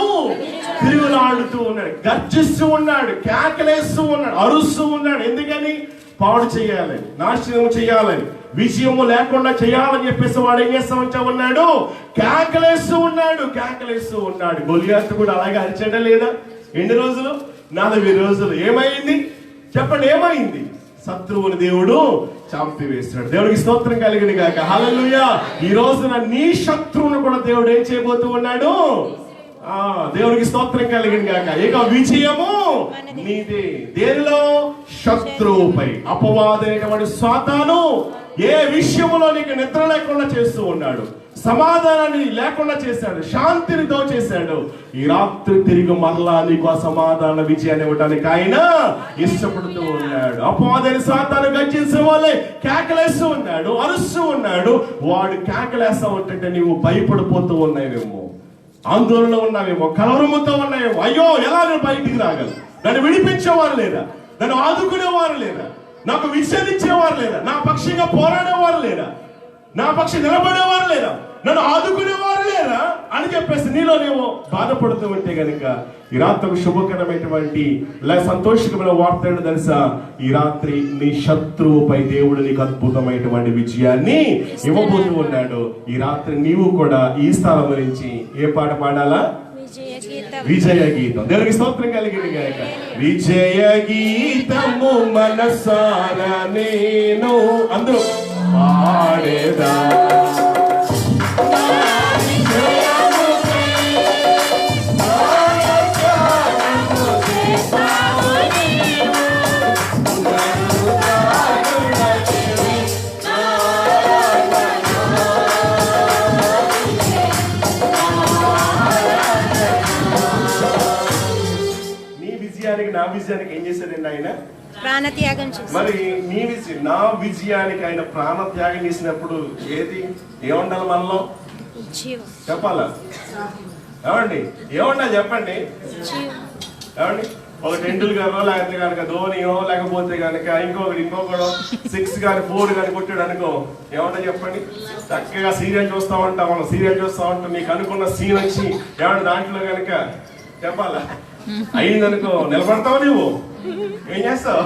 తిరుగులాడుతూ ఉన్నాడు, గర్జిస్తూ ఉన్నాడు, కేకలేస్తూ ఉన్నాడు, అరుస్తూ ఉన్నాడు. ఎందుకని? పాడు చేయాలని, నాశనం చేయాలని, విజయము లేకుండా చేయాలని చెప్పేసి వాడు ఏం చేస్తా ఉన్నాడు? కేకలేస్తూ ఉన్నాడు. గొలియాతు కూడా అలాగే అరిచాడా లేదా? ఎన్ని రోజులు? 40 రోజులు. ఏమైంది చెప్పండి? ఏమైంది? శత్రువుని దేవుడు చంపివేస్తున్నాడు. దేవుడికి స్తోత్రం కలిగింది గాక. హల్లెలూయా. ఈ రోజున నీ శత్రువును కూడా దేవుడు ఏం చేయబోతూ ఉన్నాడు? దేవుడికి స్తోత్రం కలిగింది గాక. ఇక విజయము నీదే. దేనిలో? శత్రువుపై. అపవాదైనటువంటి సాతాను ఏ విషయంలో నీకు నిద్ర లేకుండా చేస్తూ ఉన్నాడు, సమాధానాన్ని లేకుండా చేశాడు, శాంతిని దోచేశాడు. ఈ రాత్రి తిరిగి మరలా నీకు ఆ సమాధాన విజయాన్ని ఇవ్వడానికి ఆయన ఇష్టపడుతూ ఉన్నాడు. అపవాదైన సాతాను గర్జించే వాళ్ళే కేకలేస్తూ ఉన్నాడు, అరుస్తూ ఉన్నాడు. వాడు కేకలేస్తా ఉంటుంటే నీవు భయపడిపోతూ ఉన్నావేమో, ఆందోళనలో ఉన్నావేమో, కలవరముతో ఉన్నావేమో. అయ్యో ఎలా నేను బయటికి రాగలను? నన్ను విడిపించేవారు లేదా? నన్ను ఆదుకునేవారు లేదా? నాకు విజయం ఇచ్చేవారు లేదా? నా పక్షంగా పోరాడేవారు లేదా? నా పక్షి నిలబడేవారు లేరా? నన్ను ఆదుకునేవారు లేరా అని చెప్పేసి నీలో నీవు బాధపడుతూ ఉంటే గనుక ఈ రాత్రి ఒక శుభకరమైనటువంటి సంతోషకరమైన వార్త ఏంటో తెలుసా? ఈ రాత్రి నీ శత్రువుపై దేవుడు నీకు అద్భుతమైనటువంటి విజయాన్ని ఇవ్వబోతూ ఉన్నాడు. ఈ రాత్రి నీవు కూడా ఈ స్థలం గురించి ఏ పాట పాడాలా? విజయ గీతం. దేవునికి స్తోత్రం కలిగింది గాక. విజయ గీతము మనసారా నేను అందరూ పాడేదా. నా విజయానికి ఏం చేశాడండి ఆయన? ప్రాణత్యాగం చేశాడు. మరి నీ విజయం, నా విజయానికి ఆయన ప్రాణత్యాగం చేసినప్పుడు ఏముండాలి మనలో? జీవం. చెప్పాలా? ఏమండి ఏముండాలి చెప్పండి? ఏమండి ఒక టెండూల్కర్ లేకపోతే కనుక ధోనియో లేకపోతే కనుక ఇంకొకడు 6 కానీ 4 కానీ కొట్టాడు అనుకో, ఏమన్నా చెప్పండి? చక్కగా సీరియల్ చూస్తా ఉంటాం, మనం సీరియల్ చూస్తా ఉంటాం. నీకు అనుకున్న సీన్ వచ్చి ఏమన్నా దాంట్లో కనుక చెప్పాలా అయిందనుకో, నిలబడతావు నువ్వు? ఏం చేస్తావు?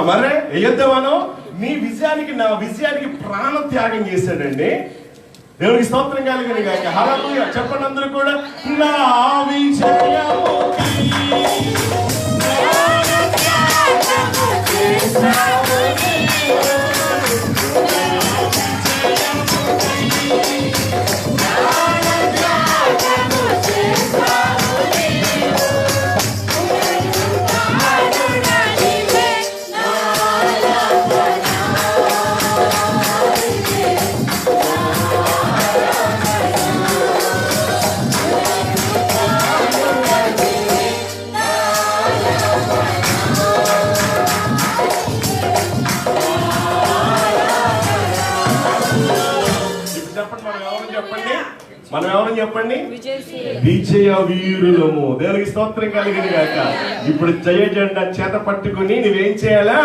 మరే వేయొద్దామను. నీ విజయానికి నా విజయానికి ప్రాణ త్యాగం చేశాడండి. దేవునికి స్తోత్రం కలిగిన గాక. హల్లెలూయా చెప్పండి అందరూ కూడా. నా విజయము మనం ఎవరని చెప్పండి? విజయ వీరులము. దేవునికి స్తోత్రం కలిగిన గాక. ఇప్పుడు జయ జెండా చేత పట్టుకుని నువ్వేం చేయాలా?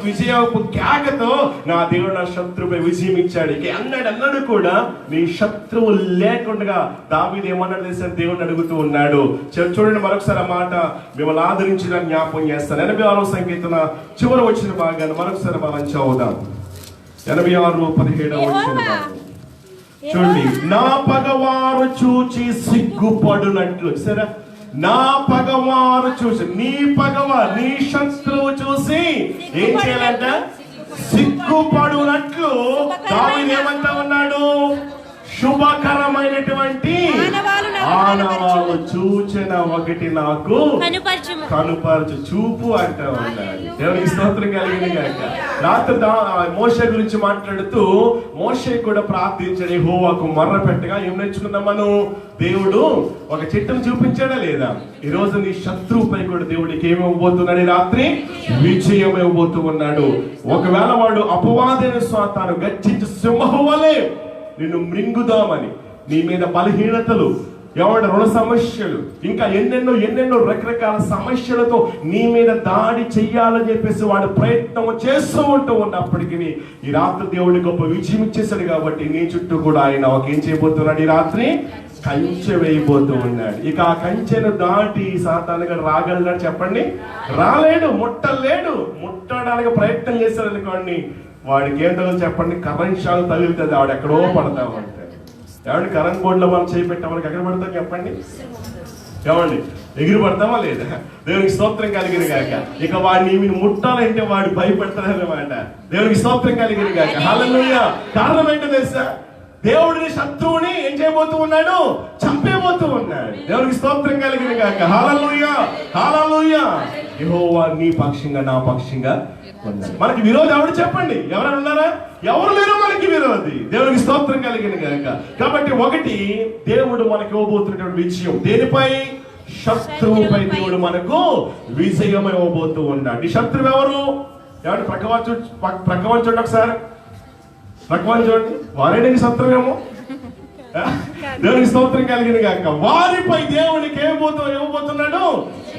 విజయపు కేకతో నా దేవుడు నా శత్రువుపై విజయం ఇచ్చాడు. ఇక అన్నాడు కూడా నీ శత్రువు లేకుండా దావీదు ఏమన్నాడు తెలుసా? దేవుడిని అడుగుతూ ఉన్నాడు. చూడండి మరొకసారి ఆ మాట మిమ్మల్ని ఆదరించిన జ్ఞాపకం చేస్తాను. 86వ సంకీర్తన చివరి వచ్చిన భాగాన్ని మరొకసారి మనం చదువుదాం. 86:17 వచ్చిన భాగం చూడండి. నా పగవారు చూచి సిగ్గుపడునట్లు. సరే, నా పగవారు చూసి, నీ పగవారు నీ శత్రువు చూసి ఏం చేయాలంట? సిగ్గుపడునట్లు దావీదు ఏమంటా ఉన్నాడు? శుభకరమైనటువంటి ఆనవాలు చూచిన ఒకటి నాకు కనుపరచు. చూపు అంటా ఉన్నాడు. దేవునికి స్తోత్రం కలిగిన గాక. రాత్రి మోషే గురించి మాట్లాడుతూ మోషే కూడా ప్రార్థించాడు, యెహోవాకు మొర్ర పెట్టగా ఏం నేర్చుకున్నాం మనం? దేవుడు ఒక చెట్టును చూపించాడా లేదా? ఈ రోజు నీ శత్రువుపై కూడా దేవుడికి ఏమి ఇవ్వబోతున్నాడు? రాత్రి విజయం ఇవ్వబోతూ ఉన్నాడు. ఒకవేళ వాడు అపవాదైన స్వాతాను గర్జించి సింహం వలె నిన్ను మృంగుదామని, నీ మీద బలహీనతలు, ఎవడ రుణ సమస్యలు, ఇంకా ఎన్నెన్నో రకరకాల సమస్యలతో నీ మీద దాడి చెయ్యాలని చెప్పేసి వాడు ప్రయత్నం చేస్తూ ఉన్నప్పటికీ ఈ రాత్రి దేవుడి గొప్ప విజయం ఇచ్చేసాడు. కాబట్టి నీ చుట్టూ కూడా ఆయన ఒక ఏం చేయబోతున్నాడు? ఈ రాత్రి కంచె వేయబోతూ ఉన్నాడు. ఇక ఆ కంచెను దాటి సాతానుగా రాగలడు? చెప్పండి, రాలేడు. ముట్టలేడు. ముట్టడానికి ప్రయత్నం చేశాడు అనుకోండి, వాడికి ఏం తగులు చెప్పండి? కరెంట్ షాక్ తగులుతుంది. ఆవిడ ఎక్కడో పడతా ఉంటాడు. ఏమండి కరెంట్ బోర్డులో మనం చేపెట్టాం, మనకి ఎక్కడ పడతాం చెప్పండి? ఏమండి ఎగిరి పడతామా లేదా? దేవునికి స్తోత్రం కలిగిన గాక. ఇక వాడిని ముట్టాలంటే వాడు భయపడతాడన్నమాట. దేవునికి స్తోత్రం కలిగిన గాక. హల్లెలూయా. కారణం ఏంటో తెలుసా? దేవుడిని శత్రువుని ఏం చేయబోతూ ఉన్నాడు? చంపేబోతూ ఉన్నాడు. దేవునికి స్తోత్రం కలిగిన గాక. హల్లెలూయా హల్లెలూయా. యెహోవా నీ పక్షంగా నా పక్షంగా ఉన్నాడు. మనకి విరోధి ఎవరు చెప్పండి? ఎవరైనా ఉన్నారా? ఎవరు లేరు మనకి విరోధి. దేవునికి స్తోత్రం కలిగిన గాక. కాబట్టి ఒకటి, దేవుడు మనకి ఇవ్వబోతున్నటువంటి విజయం దేనిపై? శత్రువుపై దేవుడు మనకు విజయం ఇవ్వబోతూ ఉన్నాడు. ఈ శత్రువు ఎవరు? ఎవరు? ప్రక్కవారు చూడండి ఒకసారి. ప్రక్కవారు చూడండి. వారేంటి శత్రువేమో? దేవునికి స్తోత్రం కలిగిన గాక. వారిపై దేవునికి ఇవ్వబోతున్నాడు?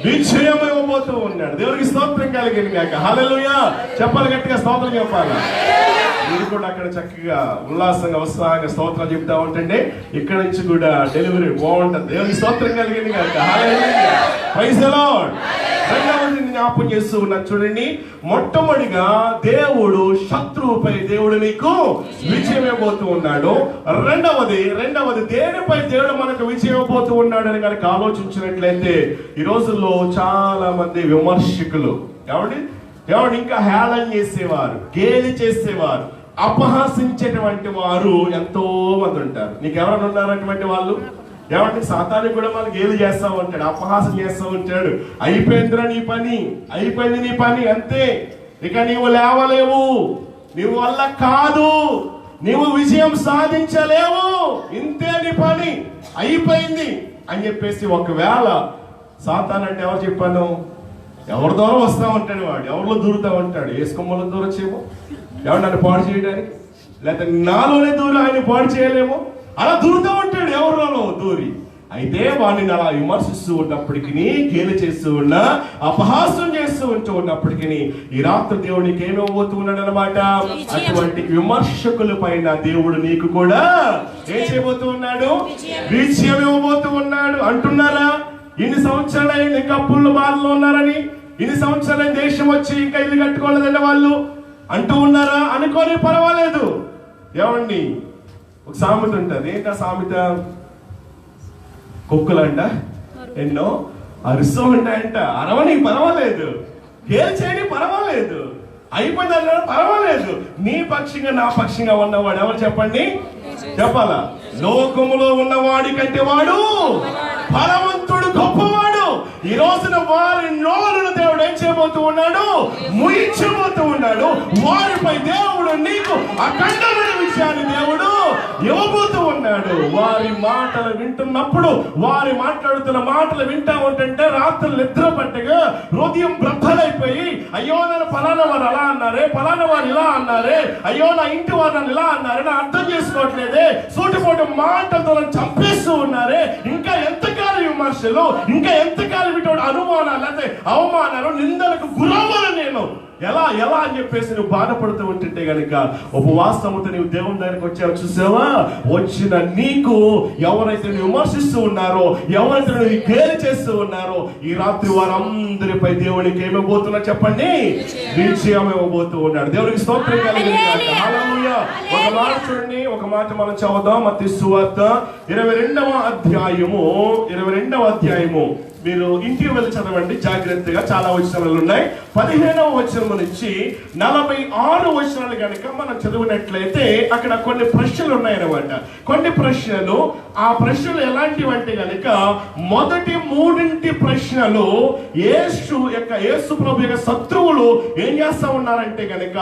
విజయం ఇవ్వబోతూ ఉన్నాడు. దేవునికి స్తోత్రం కలిగిన గాక. హల్లెలూయా. చెప్పాలి గట్టిగా, స్తోత్రం చెప్పాలి. మీరు కూడా అక్కడ చక్కగా ఉల్లాసంగా ఉత్సాహంగా స్తోత్రం చెప్తా ఉంటండి. ఇక్కడ నుంచి కూడా డెలివరీ బాగుంటుంది. దేవునికి స్తోత్రం కలిగిన గాక. హల్లెలూయా. Praise the lord. రెండవది జ్ఞాపకం చేస్తూ ఉన్నాను చూడండి. మొట్టమొదటిగా దేవుడు శత్రువుపై దేవుడు నీకు విజయం ఇవ్వబోతూ ఉన్నాడు. రెండవది దేనిపై దేవుడు మనకు విజయం ఇవ్వబోతూ ఉన్నాడు అని కనుక ఆలోచించినట్లయితే, ఈ రోజుల్లో చాలా మంది విమర్శకులు ఎవడు ఇంకా హేళన చేసేవారు, గేలి చేసేవారు, అపహాసించేటువంటి వారు ఎంతో మంది ఉంటారు. నీకు ఎవరైనా ఉన్నారు అటువంటి వాళ్ళు? ఏమంటే సాతాను కూడా మనకు గేలు చేస్తా ఉంటాడు, అపహాసం చేస్తూ ఉంటాడు. అయిపోయిందిరా నీ పని, అయిపోయింది నీ పని, అంతే, ఇక నీవు లేవలేవు, నీవు వల్ల కాదు, నీవు విజయం సాధించలేవు, ఇంతే నీ పని, అయిపోయింది అని చెప్పేసి ఒకవేళ సాతాన్ అంటే ఎవరు చెప్పాను? ఎవరి ద్వారా వస్తా ఉంటాడు వాడు, ఎవరిలో దూరుతా ఉంటాడు. ఏసుకొమ్మలో దూరొచ్చేమో, ఎవరు నన్ను పాడు చేయడానికి, లేకపోతే నాలోనే దూరి ఆయన పాడు చేయలేమో, అలా దూరుతూ ఉంటాడు ఎవరిలో దూరి. అయితే వాడిని అలా విమర్శిస్తూ ఉన్నప్పటికీ, గేలి చేస్తూ ఉన్నా, అపహాస్యం చేస్తూ ఉన్నప్పటికీ ఈ రాత్రి దేవుడికి ఏమివ్వబోతూ ఉన్నాడు అనమాట. అటువంటి విమర్శకుల పైన దేవుడు నీకు కూడా ఏం చేయబోతూ ఉన్నాడు? విజయం ఇవ్వబోతూ ఉన్నాడు. అంటున్నారా ఇన్ని సంవత్సరాలు ఇంకా అప్పుల బాధలో ఉన్నారని, ఇన్ని సంవత్సరాలు దేశం వచ్చి ఇంకా ఇల్లు కట్టుకోలేదండి వాళ్ళు అంటూ ఉన్నారా? అనుకోని పర్వాలేదు. ఏమండి, ఒక సామెత ఉంటుంది. ఏంటా సామెత? కుక్కలంట ఎన్నో అరుస్తూ ఉంటాయంట. అరవని పర్వాలేదు, కేర్ చేయని పర్వాలేదు, అయిపోయింది పర్వాలేదు. నీ పక్షంగా నా పక్షంగా ఉన్నవాడు ఎవరు చెప్పండి? చెప్పాలా? లోకములో ఉన్నవాడి కంటే వాడు బలవంతుడు, గొప్పవాడు. ఈ రోజున వారి నోరును దేవుడు ఏం చేయబోతూ ఉన్నాడు? ముయించబోతూ ఉన్నాడు. వారిపై దేవుడు నీకు అఖండమైన విషయాన్ని దేవుడు ఇవ్వబోతూ ఉన్నాడు. వారి మాటలు వింటున్నప్పుడు, వారి మాట్లాడుతున్న మాటలు వింటా ఉంటుంటే రాత్రులు నిద్ర పట్టగా హృదయం బ్రద్దలైపోయి, అయ్యో నన్ను ఫలానా వారు అలా అన్నారే, ఫలానా వారు ఇలా అన్నారే, అయ్యో నా ఇంటి వారు నన్ను ఇలా అన్నారే, నా అర్థం చేసుకోవట్లేదే, సూటిపోటు మాటలతో నన్ను చంపేస్తూ ఉన్నారే, ఇంకా ఎంతకాలం విమర్శలు, ఇంకా ఎంతకాలం ఇటువంటి అనుమానాలు, లేకపోతే అవమానాలు, నిందలకు గురవ్వాలి నేను ఎలా ఎలా అని చెప్పేసి నువ్వు బాధపడుతూ ఉంటుంటే గనుక ఉపవాసముతో నీవు దేవుని దగ్గరికి వచ్చావు. చూసావా? వచ్చిన నీకు ఎవరైతే నువ్వు విమర్శిస్తూ ఉన్నారో, ఎవరైతే నువ్వు గేలి చేస్తూ ఉన్నారో, ఈ రాత్రి వారందరిపై దేవునికి ఏమైపోతున్నా చెప్పండి? విజయం ఇవ్వబోతూ ఉన్నాడు. దేవునికి స్తోత్రం కలిగింది. హల్లెలూయా. ఒక మాట చూడండి, ఒక మాట మనం చదువుదాం. మత్తయి సువార్త 22వ అధ్యాయము మీరు ఇంటికి వెళ్ళి చదవండి జాగ్రత్తగా. చాలా వచనాలు ఉన్నాయి. 15వ వచనం నుంచి 46 వచనాలు కనుక మనం చదివినట్లయితే అక్కడ కొన్ని ప్రశ్నలు ఉన్నాయన్నమాట. కొన్ని ప్రశ్నలు, ఆ ప్రశ్నలు ఎలాంటివి అంటే కనుక మొదటి 3 ప్రశ్నలు యేసు ప్రభు యొక్క శత్రువులు ఏం చేస్తా ఉన్నారంటే కనుక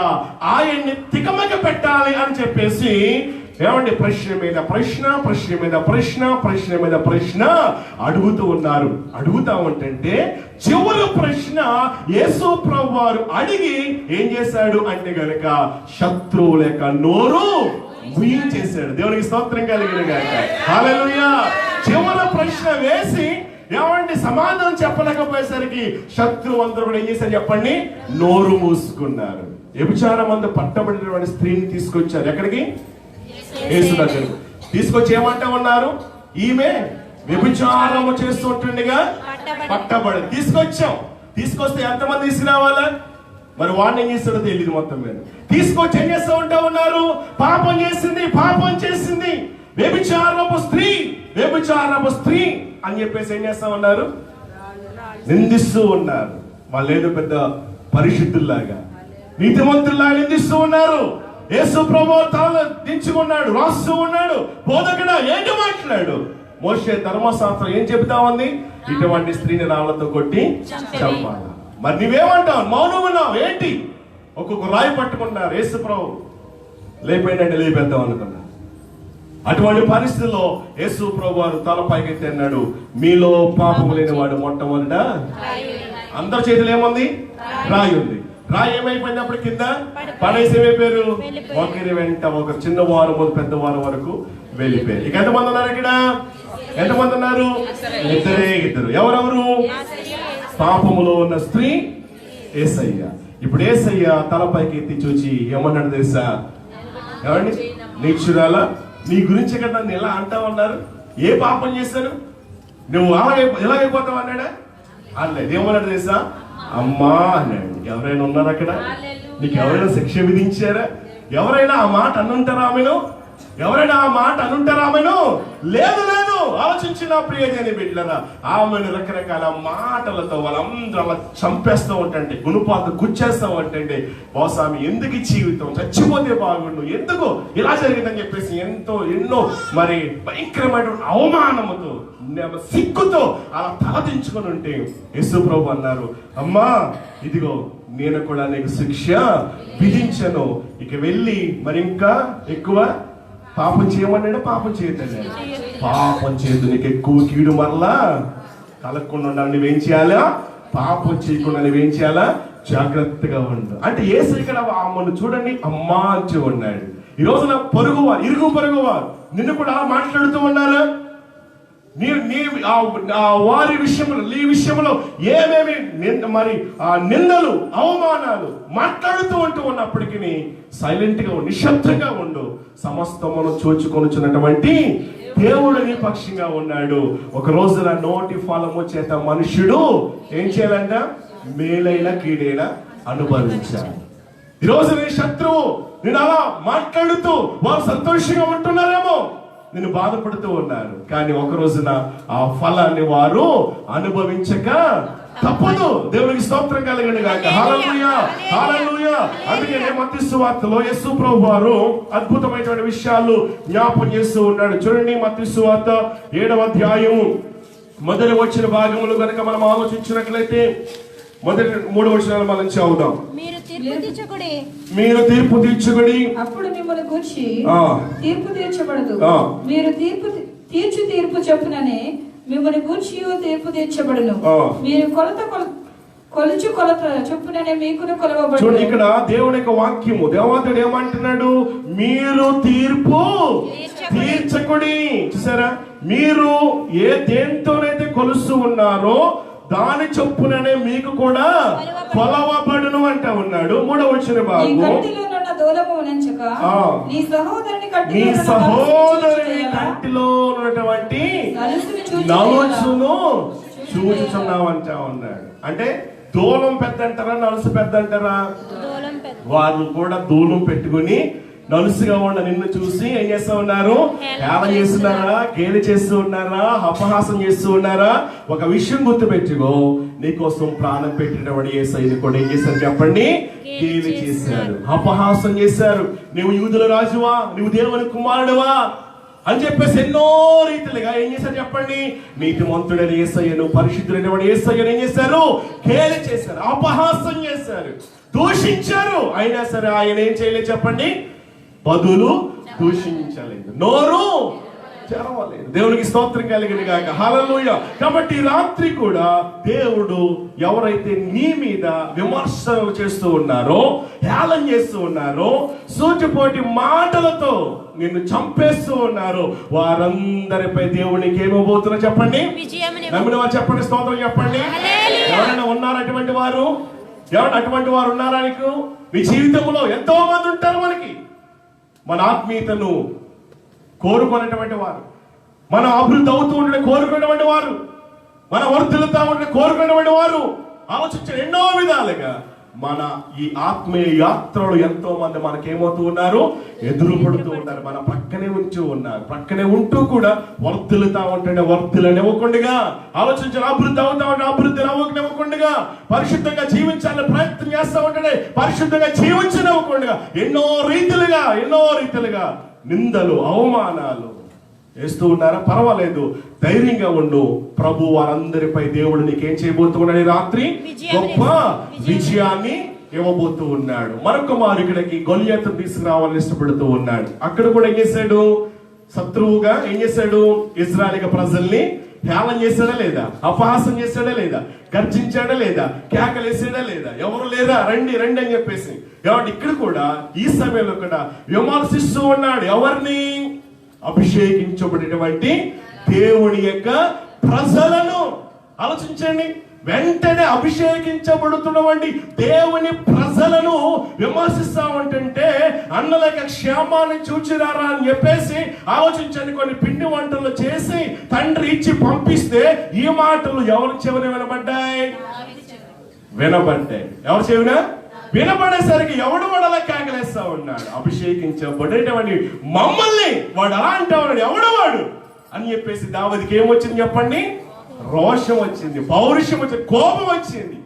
ఆయన్ని తికమక పెట్టాలి అని చెప్పేసి ఏమండి ప్రశ్న మీద ప్రశ్న, ప్రశ్న మీద ప్రశ్న, ప్రశ్న మీద ప్రశ్న అడుగుతూ ఉన్నారు. అడుగుతా ఉంటే చివరి ప్రశ్న యేసు ప్రభు వారు అడిగి ఏం చేశాడు అంటే గనక శత్రువుల యొక్క నోరు ముయించేశాడు. దేవునికి స్తోత్రం కలిగిన గాక. హల్లెలూయా. చివరి ప్రశ్న వేసి ఏమండి సమాధానం చెప్పలేకపోయేసరికి శత్రువు అందరూ కూడా ఏం చేశారు చెప్పండి? నోరు మూసుకున్నారు. వ్యభిచారం అందు పట్టబడినటువంటి స్త్రీని తీసుకొచ్చారు. ఎక్కడికి? యేసు దగ్గరకు తీసుకొచ్చి ఏమంటా ఉన్నారు? ఈమె వ్యభిచారము చేస్తుంటుండగా పట్టబడి తీసుకొస్తే ఎంతమంది తీసుకురావాలా? మరి వాడిని ఏం చేస్తాడో తెలియదు. మొత్తం మీద తీసుకొచ్చి ఏం చేస్తూ ఉంటా ఉన్నారు? పాపం చేసింది వ్యభిచారపు స్త్రీ అని చెప్పేసి ఏం చేస్తా ఉన్నారు? నిందిస్తూ ఉన్నారు. వాళ్ళు ఏదో పెద్ద పరిశుద్ధుల్లాగా, నీతిమంతుల్లాగా నిందిస్తూ ఉన్నారు. యేసు ప్రభు తాను దించుకున్నాడు, రాస్తూ ఉన్నాడు. బోధకుడా ఏంటి మాట్లాడు? మోషే ధర్మశాస్త్రం ఏం చెబుతా ఉంది? ఇటువంటి స్త్రీని రాళ్లతో కొట్టి చంపాలి. మరి నువ్వేమంటావు? మౌనం ఉన్నావు ఏంటి? ఒక్కొక్క రాయి పట్టుకున్నారు. యేసు ప్రభు లేపేంటే లేపేద్దాం అనుకున్నారు. అటువంటి పరిస్థితుల్లో యేసు ప్రభు వారు తల పైకెత్తి అన్నాడు, మీలో పాపం లేని వాడు మొట్టమొదట. అందరి చేతులు ఏముంది? రాయి ఉంది. రాయి ఏమైపోయింది? అప్పుడు కింద పడేసి ఏమైపోయారు? ఒకరి వెంట ఒకరు, చిన్నవారు మొదలు పెద్దవారు వరకు వెళ్ళిపోయారు. ఇక ఎంతమంది ఉన్నారు ఇక్కడ? ఎంతమంది ఉన్నారు? ఇద్దరు. ఎవరెవరు? పాపములో ఉన్న స్త్రీ, యేసయ్య. ఇప్పుడు యేసయ్య తలపైకి ఎత్తి చూచి ఏమన్నాడు తెలుసా? ఏమండి, నీచురాలా, నీ గురించి ఇక్కడ నన్ను ఎలా అంటా ఉన్నారు? ఏ పాపం చేశాను? నువ్వు ఎలాగైపోతావు అన్నాడా? అనలేదు. ఏమన్నాడు తెలుసా? అమ్మా అన్నాడు. ఎవరైనా ఉన్నారు అక్కడ? నీకు ఎవరైనా శిక్ష విధించారా? ఎవరైనా ఆ మాట అనుంటారా ఆమెను? లేదు. ఆలోచించిన ప్రియదేని బిడ్డలారా, ఆమెను రకరకాల మాటలతో వాళ్ళందరూ అలా చంపేస్తూ ఉంటండి, గుణపాత గుచ్చేస్తూ ఉంటండి. బహుశా ఆమె ఎందుకు జీవితం చచ్చిపోతే బాగుండు, ఎందుకు ఇలా జరిగిందని చెప్పేసి ఎన్నో మరి భయంకరమైన అవమానముతో, సిగ్గుతో అలా తలదించుకొని ఉంటే యేసు ప్రభు అన్నారు, అమ్మా ఇదిగో నేను కూడా నీకు శిక్ష విధించను. ఇక వెళ్ళి మరి ఇంకా ఎక్కువ పాపం చేయమన్నాడు. పాపం చేయొద్దండి. పాపం చేయదు, నీకు ఎక్కువ కీడు మరలా కలగకుండా ఉండాలి. నువ్వేం చేయాలా? పాపం చేయకుండా నువ్వేం చేయాలా? జాగ్రత్తగా ఉండు. అంటే యేసయ్య ఇక్కడ ఆమెను చూడండి అమ్మా అంటూ ఉన్నాడు. ఈ రోజున పొరుగువారు, ఇరుగు పొరుగువారు నిన్ను కూడా మాట్లాడుతూ ఉన్నారా? వారి విషయంలో, నీ విషయంలో ఏమేమి మరి నిందలు, అవమానాలు మాట్లాడుతూ ఉన్నప్పటికీ సైలెంట్ గా ఉండు, నిశ్శబ్దంగా ఉండు. సమస్తమును చూచుకొనుచున్నటువంటి దేవుడు నీ పక్షంగా ఉన్నాడు. ఒక రోజున నోటి ఫలము చేత మనుష్యుడు ఏం చేయాలంట? మేలైన కీడైన అనుభవించాలి. ఈ రోజు నీ శత్రువు నేను అలా మాట్లాడుతూ వారు సంతోషంగా ఉంటున్నారేమో, నిన్ను బాధపడుతూ ఉన్నారు. కానీ ఒక రోజున ఆ ఫలాన్ని వారు అనుభవించక తప్పదు. దేవునికి స్తోత్రం కలగండి గాక. హల్లెలూయా, హల్లెలూయా. అందుకనే మత్తయి సువార్తలో యేసు ప్రభు వారు అద్భుతమైనటువంటి విషయాలు జ్ఞాపకం చేస్తూ ఉన్నాడు. చూడండి, మత్తయి సువార్త 7వ అధ్యాయం మొదటి వచ్చిన భాగములు కనుక మనం ఆలోచించినట్లయితే మొదటి 3 వచనాలు మనం చదువుదాం. మీరు తీర్పు తీర్చుకుడి, అప్పుడు మిమ్మల్ని గూర్చి తీర్పు తీర్చబడదు. మీరు తీర్పు చెప్పుననే మిమ్మల్ని గూర్చి తీర్పు తీర్చబడును. మీరు కొలుచు కొలత చెప్పుననే మీకును కొలవబడును. చూడండి, ఇక్కడ దేవుని యొక్క వాక్యము, దేవదేవుడు ఏమంటున్నాడు? మీరు తీర్పు తీర్చకుడి. చూసారా? మీరు దేంతోనైతే కొలుస్తూ ఉన్నారో దాని చొప్పుననే మీకు కూడా కొలవబడును అంటా ఉన్నాడు. 3వ వచన భాగం, నీ సహోదరుని కంటిలో ఉన్నటువంటి నలుసును చూచుచున్నావు అంటా ఉన్నాడు. అంటే దూలం పెద్ద అంటారా, నలుసు పెద్ద అంటారా? వాళ్ళు కూడా దూలం పెట్టుకుని నలుసుగా ఉన్న నిన్ను చూసి ఏం చేస్తూ ఉన్నారు? హేళన చేస్తున్నారా? గేలి చేస్తూ ఉన్నారా? అపహాసం చేస్తూ ఉన్నారా? ఒక విషయం గుర్తుపెట్టుకో, నీకోసం ప్రాణం పెట్టినవాడు యేసయ్యను కూడా ఏం చేశారు చెప్పండి? గేలి చేశారు, అపహాసం చేశారు. నువ్వు యూదుల రాజువా, నువ్వు దేవుని కుమారుడువా అని చెప్పేసి ఎన్నో రీతిలుగా ఏం చేశారు చెప్పండి? నీతిమంతుడైన యేసయ్యను, పరిశుద్ధుడైన యేసయ్యను ఏం చేశారు? గేలి చేశారు, అపహాసం చేశారు, దూషించారు. అయినా సరే ఆయన ఏం చేయలేదు చెప్పండి? బదులు దూషించలేదు, నోరు తెరవలేదు. దేవునికి స్తోత్రం కలిగింది గాక. హల్లెలూయా. కాబట్టి రాత్రి కూడా దేవుడు ఎవరైతే నీ మీద విమర్శలు చేస్తూ ఉన్నారో, హేళన చేస్తూ ఉన్నారో, సూటిపోటి మాటలతో నిన్ను చంపేస్తూ ఉన్నారో, వారందరిపై దేవునికి ఏమోబోతున్నా చెప్పండి? నమ్మిన వారు చెప్పండి, స్తోత్రం చెప్పండి. ఎవరైనా ఉన్నారా అటువంటి వారు? ఎవరైనా అటువంటి వారు ఉన్నారా? నీకు మీ జీవితంలో ఎంతో మంది ఉంటారు. మనకి మన ఆత్మీయతను కోరుకునేటువంటి వారు, మన అభివృద్ధి అవుతూ ఉండే కోరుకునేటువంటి వారు, మన వర్ధులతో ఉండే కోరుకునేటువంటి వారు, ఆలోచించిన ఎన్నో విధాలుగా మన ఈ ఆత్మీయ యాత్రలు ఎంతో మంది మనకేమవుతూ ఉన్నారు? ఎదురు పడుతూ ఉన్నారు. మన పక్కనే ఉంటూ ఉన్నారు. పక్కనే ఉంటూ కూడా వర్ధులుతా ఉంటుండే వర్ధులను ఇవ్వకుండా, ఆలోచించిన అభివృద్ధి అవుతా ఉంటే అభివృద్ధి ఇవ్వకుండా, పరిశుద్ధంగా జీవించాలని ప్రయత్నం చేస్తూ ఉంటే పరిశుద్ధంగా జీవించనివ్వకుండా ఎన్నో రీతిలుగా నిందలు, అవమానాలు వేస్తూ ఉన్నారా? పర్వాలేదు, ధైర్యంగా ఉండు. ప్రభు వారందరిపై దేవుడు నీకేం చేయబోతున్నాడు? రాత్రి గొప్ప విజయాన్ని ఇవ్వబోతూ ఉన్నాడు. మరొక మారు ఇక్కడికి గొల్యాతును తీసుకురావాలని ఇష్టపడుతూ ఉన్నాడు. అక్కడ కూడా ఏం చేశాడు? శత్రువుగా ఏం చేశాడు? ఇశ్రాయేలు ప్రజల్ని హేళన చేశాడా లేదా? అపహాసం చేశాడా లేదా? గర్జించాడా లేదా? కేకలేసాడా లేదా? ఎవరు లేదా? రండి రండి అని చెప్పేసి కాబట్టి ఇక్కడ కూడా ఈ సమయంలో కూడా విమర్శిస్తూ ఉన్నాడు. ఎవరిని? అభిషేకించబడినటువంటి దేవుని యొక్క ప్రజలను. ఆలోచించండి, వెంటనే అభిషేకించబడుతున్నటువంటి దేవుని ప్రజలను విమర్శిస్తా ఉంటుంటే అన్నలక క్షేమాన్ని చూచిరారా అని చెప్పేసి ఆలోచించండి. కొన్ని పిండి వంటలు చేసి తండ్రి ఇచ్చి పంపిస్తే ఈ మాటలు ఎవరి చెవిన వినబడ్డాయి? ఎవరి చెవిన వినబడేసరికి ఎవడు వాడు అలా కేకలేస్తా ఉన్నాడు? అభిషేకించబడేటువంటి మమ్మల్ని వాడు అలా అంటా ఉన్నాడు, ఎవడు వాడు అని చెప్పేసి దావీదుకి ఏమొచ్చింది చెప్పండి? రోషం వచ్చింది, పౌరుషం వచ్చింది, కోపం వచ్చింది.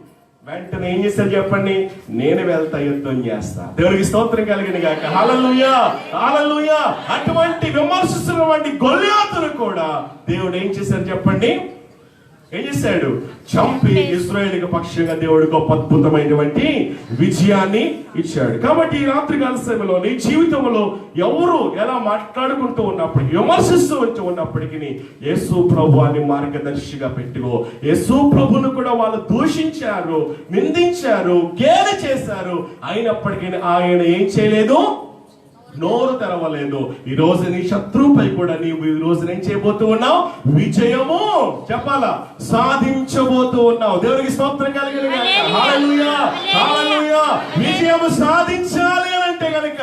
వెంటనే ఏం చేశారు చెప్పండి? నేను వెళ్తా, యుద్ధం చేస్తా. దేవునికి స్తోత్రం కలిగిన గాక. హల్లెలూయా, హల్లెలూయా. అటువంటి విమర్శిస్తున్నటువంటి గొల్యాతును కూడా దేవుడు ఏం చేశారు చెప్పండి? ఏం చేశాడు? చంపి ఇశ్రాయేలుకు పక్షంగా దేవుడు గొప్ప అద్భుతమైనటువంటి విజయాన్ని ఇచ్చాడు. కాబట్టి ఈ రాత్రి కాల సమయంలో నీ జీవితంలో ఎవరు ఎలా మాట్లాడుకుంటూ ఉన్నప్పటికీ, విమర్శిస్తూ ఉన్నప్పటికీ యేసు ప్రభువాన్ని మార్గదర్శిగా పెట్టుకో. యేసు ప్రభును కూడా వాళ్ళు దూషించారు, నిందించారు, గేలి చేశారు, అయినప్పటికీ ఆయన ఏం చేయలేదు? నోరు తెరవలేదు. ఈ రోజు నీ శత్రువుపై కూడా నీవు ఈ రోజు ఏం చేయబోతూ ఉన్నావు? విజయము చెప్పాలా, సాధించబోతూ ఉన్నావు. దేవునికి స్తోత్రం కలిగిన హల్లెలూయా, హల్లెలూయా. విజయము సాధించాలి అంటే గనుక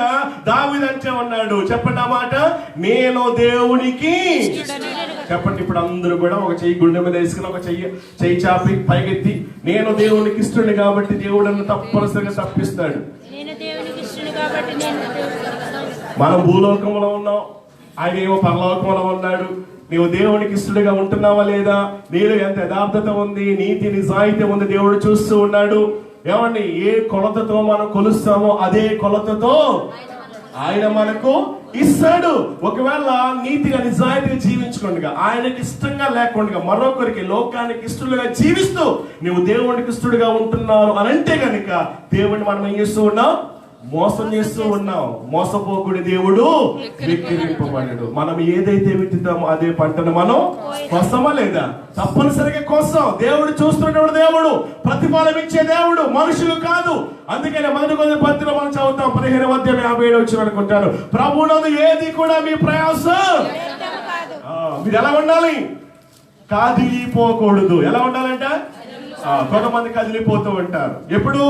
దావీదు అంటే ఉన్నాడు, చెప్పండి ఆ మాట, నేను దేవునికి చెప్పండి. ఇప్పుడు అందరూ కూడా ఒక చెయ్యి గుండె మీద వేసుకుని ఒక చెయ్యి చాపి పైకెత్తి, నేను దేవునికి ఇష్టడు కాబట్టి దేవుడు నన్ను తప్పనిసరిగా తప్పిస్తాడు. మనం భూలోకంలో ఉన్నాం, ఆయన ఏమో పరలోకంలో ఉన్నాడు. నీవు దేవునికి ఇష్టడుగా ఉంటున్నావా లేదా? నీలో ఎంత యథార్థత ఉంది, నీతి నిజాయితీ ఉంది, దేవుడు చూస్తూ ఉన్నాడు. ఏమండి, ఏ కొలతతో మనం కొలుస్తామో అదే కొలతతో ఆయన మనకు ఇస్తాడు. ఒకవేళ నీతిగా నిజాయితీగా జీవించుకోండిగా, ఆయనకి ఇష్టంగా లేకుండా మరొకరికి లోకానికి ఇష్టలుగా జీవిస్తూ నువ్వు దేవునికి ఇష్టడుగా ఉంటున్నావు అని అంటే కనుక దేవుడిని మనం ఏం చేస్తూ ఉన్నాం? మోసం చేస్తూ ఉన్నాం. మోసపోకుడి దేవుడు వెక్కిరింపబడడు. మనం ఏదైతే విత్తుతామో అదే పంటను మనం కోసమా లేదా? తప్పనిసరిగా కోసం. దేవుడు చూస్తున్నప్పుడు దేవుడు ప్రతిఫలం ఇచ్చే దేవుడు, మనుషులు కాదు. అందుకనే మొదటి పత్రికలో మనం చదువుతాం 15:57 అనుకుంటాను, ప్రభువునందు ఏది కూడా మీ ప్రయాసం మీరు ఎలా ఉండాలి? కదిలిపోకూడదు. ఎలా ఉండాలంట? కొంతమంది కదిలిపోతూ ఉంటారు. ఎప్పుడు?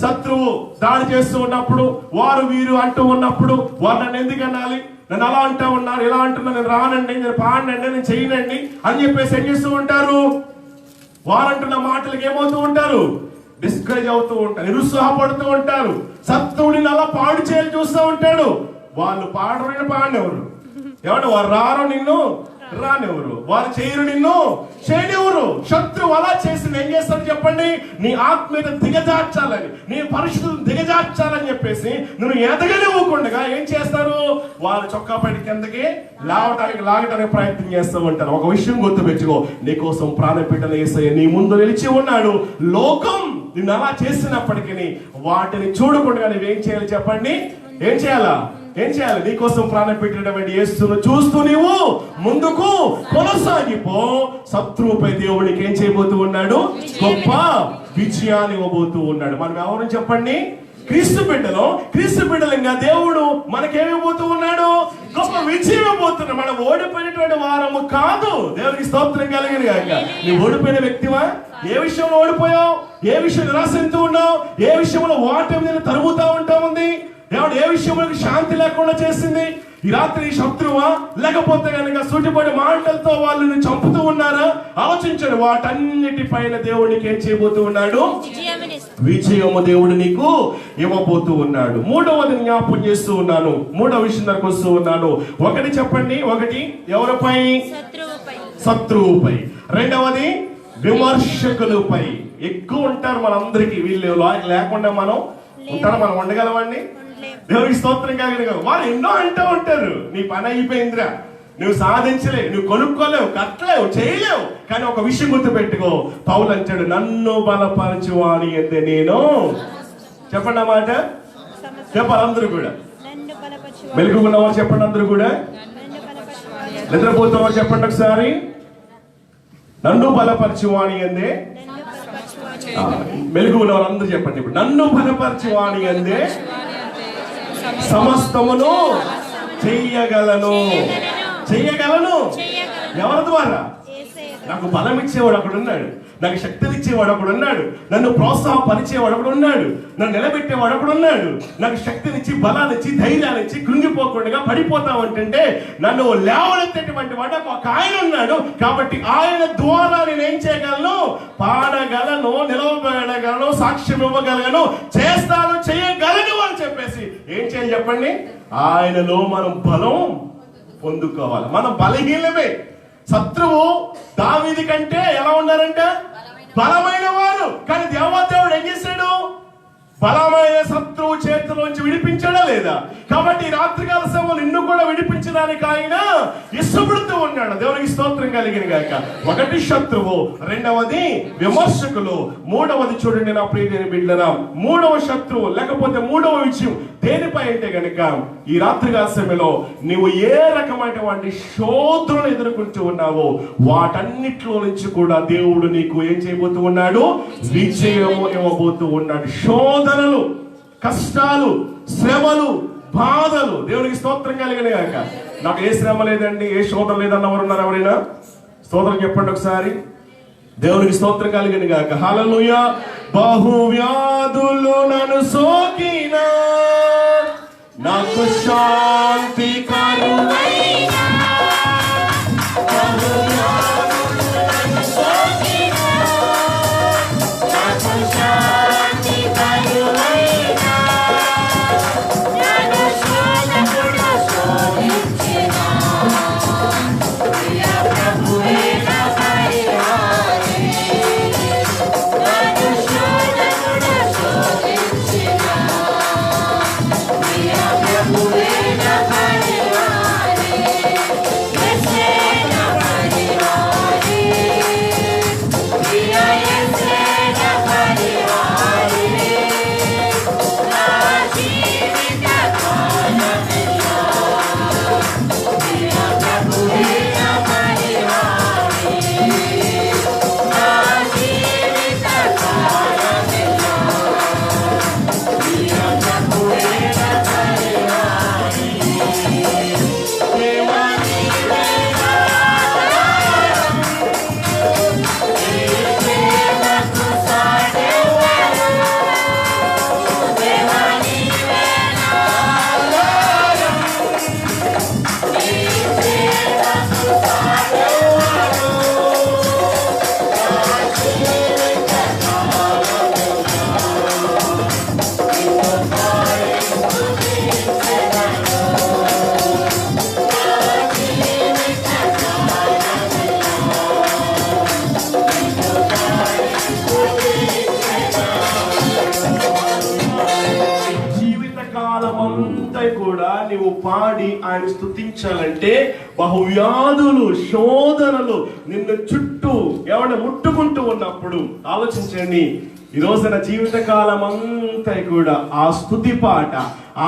శత్రువు దాడి చేస్తూ ఉన్నప్పుడు, వారు వీరు అంటూ ఉన్నప్పుడు, వారు నన్ను ఎందుకు అనాలి, నన్ను అలా అంటూ ఉన్నారు, ఇలా అంటున్నా, నేను రానండి, నేను పాడనండి, నేను చేయనండి అని చెప్పేసి ఏం చేస్తూ ఉంటారు? వారంటున్న మాటలకు ఏమవుతూ ఉంటారు? డిస్కరేజ్ అవుతూ ఉంటారు, నిరుత్సాహపడుతూ ఉంటారు. శత్రువుడిని అలా పాడు చేయాలి చూస్తూ ఉంటాడు. వాళ్ళు పాడరు, పాడనివ్వరు. ఏమంటే వారు రారు, నిన్ను రానివ్వరు, వారు చేయరు, నిన్ను చేయనివ్వరు. శత్రువు అలా చేసి ఏం చేస్తాడు చెప్పండి? నీ ఆత్మీయత దిగజార్చాలని, నీ పరిస్థితులను దిగజార్చాలని చెప్పేసి నువ్వు ఎదగనివ్వకుండా ఏం చేస్తారు? వారు చొక్కా పైన కిందకి లాగటానికి ప్రయత్నం చేస్తూ ఉంటారు. ఒక విషయం గుర్తుపెట్టుకో, నీ కోసం ప్రాణపెట్టిన యేసయ్య నీ ముందు నిలిచి ఉన్నాడు. లోకం నిన్ను అలా చేసినప్పటికీ వాటిని చూడకుండా నువ్వేం చేయాలి చెప్పండి? ఏం చేయాలా? ఏం చేయాలి? నీకోసం ప్రాణం పెట్టినటువంటి యేసును చూస్తూ నీవు ముందుకు కొనసాగిపో. శత్రువుపై దేవుడికి ఏం చేయబోతూ ఉన్నాడు? గొప్ప విజయాన్ని ఇవ్వబోతూ ఉన్నాడు. మనం ఎవరు చెప్పండి? క్రీస్తు బిడ్డలు. క్రీస్తు బిడ్డలంగా దేవుడు మనకేమివ్వబోతూ ఉన్నాడు? గొప్ప విజయం ఇవ్వబోతున్నాడు. మనం ఓడిపోయినటువంటి వారము కాదు. దేవునికి స్తోత్రం కలిగిన గాక. నువ్వు ఓడిపోయిన వ్యక్తివా? ఏ విషయంలో ఓడిపోయావు? ఏ విషయం నిరాశిస్తూ ఉన్నావు? ఏ విషయంలో ఓటమి తరుగుతా ఉంటా ఉంది? దేవుడు ఏ విషయంలో శాంతి లేకుండా చేసింది? ఈ రాత్రి శత్రువా, లేకపోతే కనుక సూటిపడి మాటలతో వాళ్ళని చంపుతూ ఉన్నారా? ఆలోచించండి. వాటన్నిటిపైన దేవుడికి ఏం చేయబోతూ ఉన్నాడు? విజయము దేవుడు నీకు ఇవ్వబోతూ ఉన్నాడు. మూడవది జ్ఞాపకం చేస్తూ ఉన్నాను, మూడవ విషయం దగ్గరకు వస్తూ ఉన్నాను. ఒకటి చెప్పండి. ఒకటి ఎవరిపై? శత్రువుపై. రెండవది విమర్శకులపై. ఎక్కువ ఉంటారు మనందరికి. వీళ్ళు లేకుండా మనం ఉంటారు, మనం ఉండగలమండి? దేవుడికి స్తోత్రం కలిగిన. వారు ఎన్నో అంటూ ఉంటారు, నీ పని అయిపోయిందిరా, నువ్వు సాధించలేవు, నువ్వు కొనుక్కోలేవు, కట్టలేవు, చేయలేవు. కానీ ఒక విషయం గుర్తుపెట్టుకో, పౌలు అంటాడు, నన్ను బలపరచువాని అంటే నేను. చెప్పండి ఆ మాట, చెప్పాలి అందరూ కూడా. మెలుగున్నవారు చెప్పండి అందరూ కూడా. నిద్రపోతున్నవారు చెప్పండి ఒకసారి. నన్ను బలపరచువాని అందే. మెలుగు ఉన్నవారు అందరూ చెప్పండి ఇప్పుడు. నన్ను బలపరచువాని అందే సమస్తమును చెయ్యగలను. చెయ్యగలను ఎవరి ద్వారా? నాకు బలం ఇచ్చేవాడు అక్కడ ఉన్నాడు, నాకు శక్తిని ఇచ్చేవాడు అక్కడ ఉన్నాడు, నన్ను ప్రోత్సాహపరిచేవాడు అక్కడ ఉన్నాడు, నన్ను నిలబెట్టేవాడు అక్కడ ఉన్నాడు. నాకు శక్తినిచ్చి, బలాన్నిచ్చి, ధైర్యాన్నిచ్చి, కృంగిపోకుండా పడిపోతామంటే నన్ను లేవనెత్తేటువంటి వాడు ఒక ఆయన ఉన్నాడు. కాబట్టి ఆయన ద్వారా నేను ఏం చేయగలను? పాడగలను, నిలవబడగలను, సాక్ష్యం ఇవ్వగలను, చేస్తాను, చేయగలను అని చెప్పేసి ఏం చేయాలి చెప్పండి? ఆయనలో మనం బలం పొందుకోవాలి. మనం బలహీనమే. శత్రువు దావీదు కంటే ఎలా ఉన్నారంట? బలమైన వారు. కానీ దేవాదేవుడు ఏం చేశాడు? బలమైన శత్రువు చేతిలోంచి విడిపించాడా లేదా? కాబట్టి రాత్రికాల సమయంలో నిన్ను కూడా విడిపించడానికి ఆయన ఇష్టపడుతూ ఉన్నాడు. దేవునికి స్తోత్రం కలిగిన గాక. ఒకటి శత్రువు, రెండవది విమర్శకులు, మూడవది చూడండి నా ప్రియమైన బిడ్డలారా, మూడవ శత్రువు లేకపోతే మూడవ విషయం దేనిపై అంటే గనక ఈ రాత్రికాల సమయంలో నీవు ఏ రకమైనటువంటి శోధనలు ఎదుర్కొంటూ ఉన్నావో వాటన్నిటిలో నుంచి కూడా దేవుడు నీకు ఏం చేయబోతూ ఉన్నాడు? విజయము ఇవ్వబోతూ ఉన్నాడు. శోధనలు, కష్టాలు, శ్రమలు, బాధలు, దేవునికి స్తోత్రం కలిగిన గాక. నాకు ఏ శ్రమ లేదండి, ఏ శోధన లేదన్న ఎవరు ఉన్నారు? ఎవరైనా స్తోత్రం చెప్పండి ఒకసారి. దేవునికి స్తోత్రం కలిగిన గాక. హల్లెలూయా. బహువ్యాధులు నన్ను సోకినా నాకు శాంతి కరువైనా, కూడా నీవు పాడి ఆయన స్తుతించాలంటే బహువ్యాధులు, శోధనలు నిన్ను చుట్టూ ఎవడ ముట్టుకుంటూ ఉన్నప్పుడు ఆలోచించండి. ఈ రోజున జీవితకాలం అంతా కూడా ఆ స్తుతి పాట,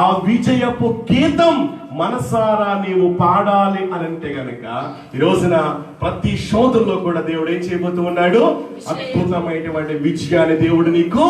ఆ విజయపు గీతం మనసారా నీవు పాడాలి అని అంటే గనక ఈ రోజున ప్రతి శోధనలో కూడా దేవుడు ఏం చేయబోతూ ఉన్నాడు? అద్భుతమైనటువంటి విజయాన్ని దేవుడు నీకు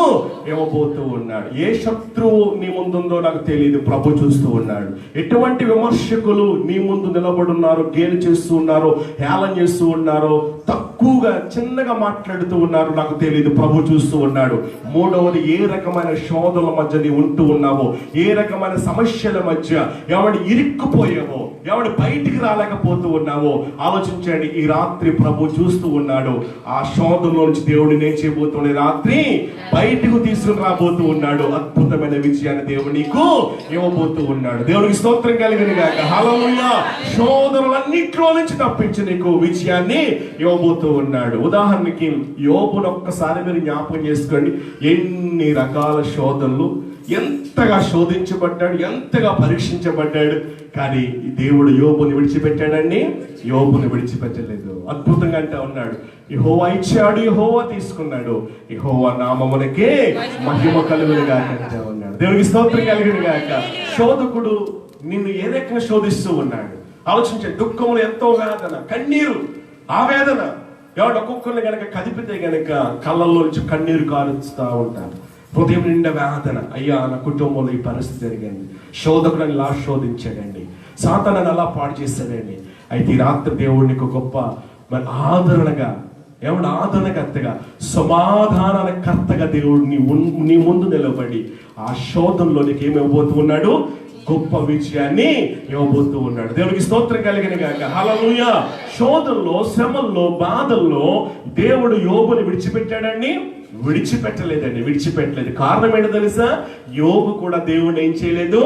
ఇవ్వబోతూ ఉన్నాడు. ఏ శత్రువు నీ ముందుందో నాకు తెలియదు, ప్రభు చూస్తూ ఉన్నాడు. ఎటువంటి విమర్శకులు నీ ముందు నిలబడున్నారు, గేలు చేస్తూ ఉన్నారు, హేళన చేస్తూ ఉన్నారు, తక్కువగా చిన్నగా మాట్లాడుతూ ఉన్నారు, నాకు తెలియదు, ప్రభు చూస్తూ ఉన్నాడు. మూడవది, ఏ రకమైన శోధనల మధ్య నీ ఉంటూ ఉన్నావో, ఏ రకమైన సమస్యల మధ్య ఎవడి ఇరుక్కుపోయావో, ఎవడు బయటికి రాలేకపోతూ ఉన్నావో ఆలోచించండి. ఈ రాత్రి ప్రభు చూస్తూ ఉన్నాడు. ఆ శోధనలో నుంచి దేవుడు ఏం చేయబోతున్నాడు? రాత్రి బయటకు తీసుకుని రాబోతూ ఉన్నాడు. అద్భుతమైన విజయాన్ని దేవుడు నీకు ఇవ్వబోతూ ఉన్నాడు. దేవునికి స్తోత్రం కలిగిన గాక. హల్లెలూయా. శోధనలన్నిట్లో నుంచి తప్పించి నీకు విజయాన్ని ఇవ్వబోతూ ఉన్నాడు. ఉదాహరణకి యోబును ఒక్కసారి మీరు జ్ఞాపకం చేసుకోండి. ఎన్ని రకాల శోధనలు, ఎంతగా శోధించబడ్డాడు, ఎంతగా పరీక్షించబడ్డాడు. కానీ దేవుడు యోబుని విడిచిపెట్టాడండి? యోబుని విడిచిపెట్టలేదు. అద్భుతంగా అంటే ఉన్నాడు, యెహోవా ఇచ్చాడు, యెహోవా తీసుకున్నాడు, యెహోవా నామమునకే మహిమ కలుగును గాక అంటే ఉన్నాడు. దేవునికి స్తోత్రం కలుగును గాక. శోధకుడు నిన్ను ఏ రకంగా శోధిస్తూ ఉన్నాడు ఆలోచించండి. దుఃఖంలో ఎంతో వేదన, కన్నీరు, ఆవేదన. ఎవడు ఒక్కొక్కరిని గనక కదిపితే గనక కళ్ళల్లో నుంచి కన్నీరు కారుస్తూ ఉంటారు. హృదయం నిండా వేదన. అయ్యా, నా కుటుంబంలో ఈ పరిస్థితి జరిగింది, శోధకుడు ఇలా శోధించాడండి, సాతాను అలా పాడు చేశాడండి. అయితే ఈ రాత్రి దేవుడు నీకు గొప్ప మరి ఆదరణగా, ఎవడు ఆదరణకర్తగా, సమాధాన కర్తగా దేవుడు నీ ముందు నిలబడి ఆ శోధనలో నీకు ఏమి ఇవ్వబోతూ ఉన్నాడు? గొప్ప విజయాన్ని ఇవ్వబోతూ ఉన్నాడు. దేవునికి స్తోత్రం కలిగిన గాక. హల్లెలూయా. శోధనలో, శ్రమల్లో, బాధల్లో దేవుడు యోబుని విడిచిపెట్టాడండి? విడిచిపెట్టలేదండి, విడిచిపెట్టలేదు. కారణం ఏంటో తెలుసా? యోబు కూడా దేవుడు ఏం చేయలేదు?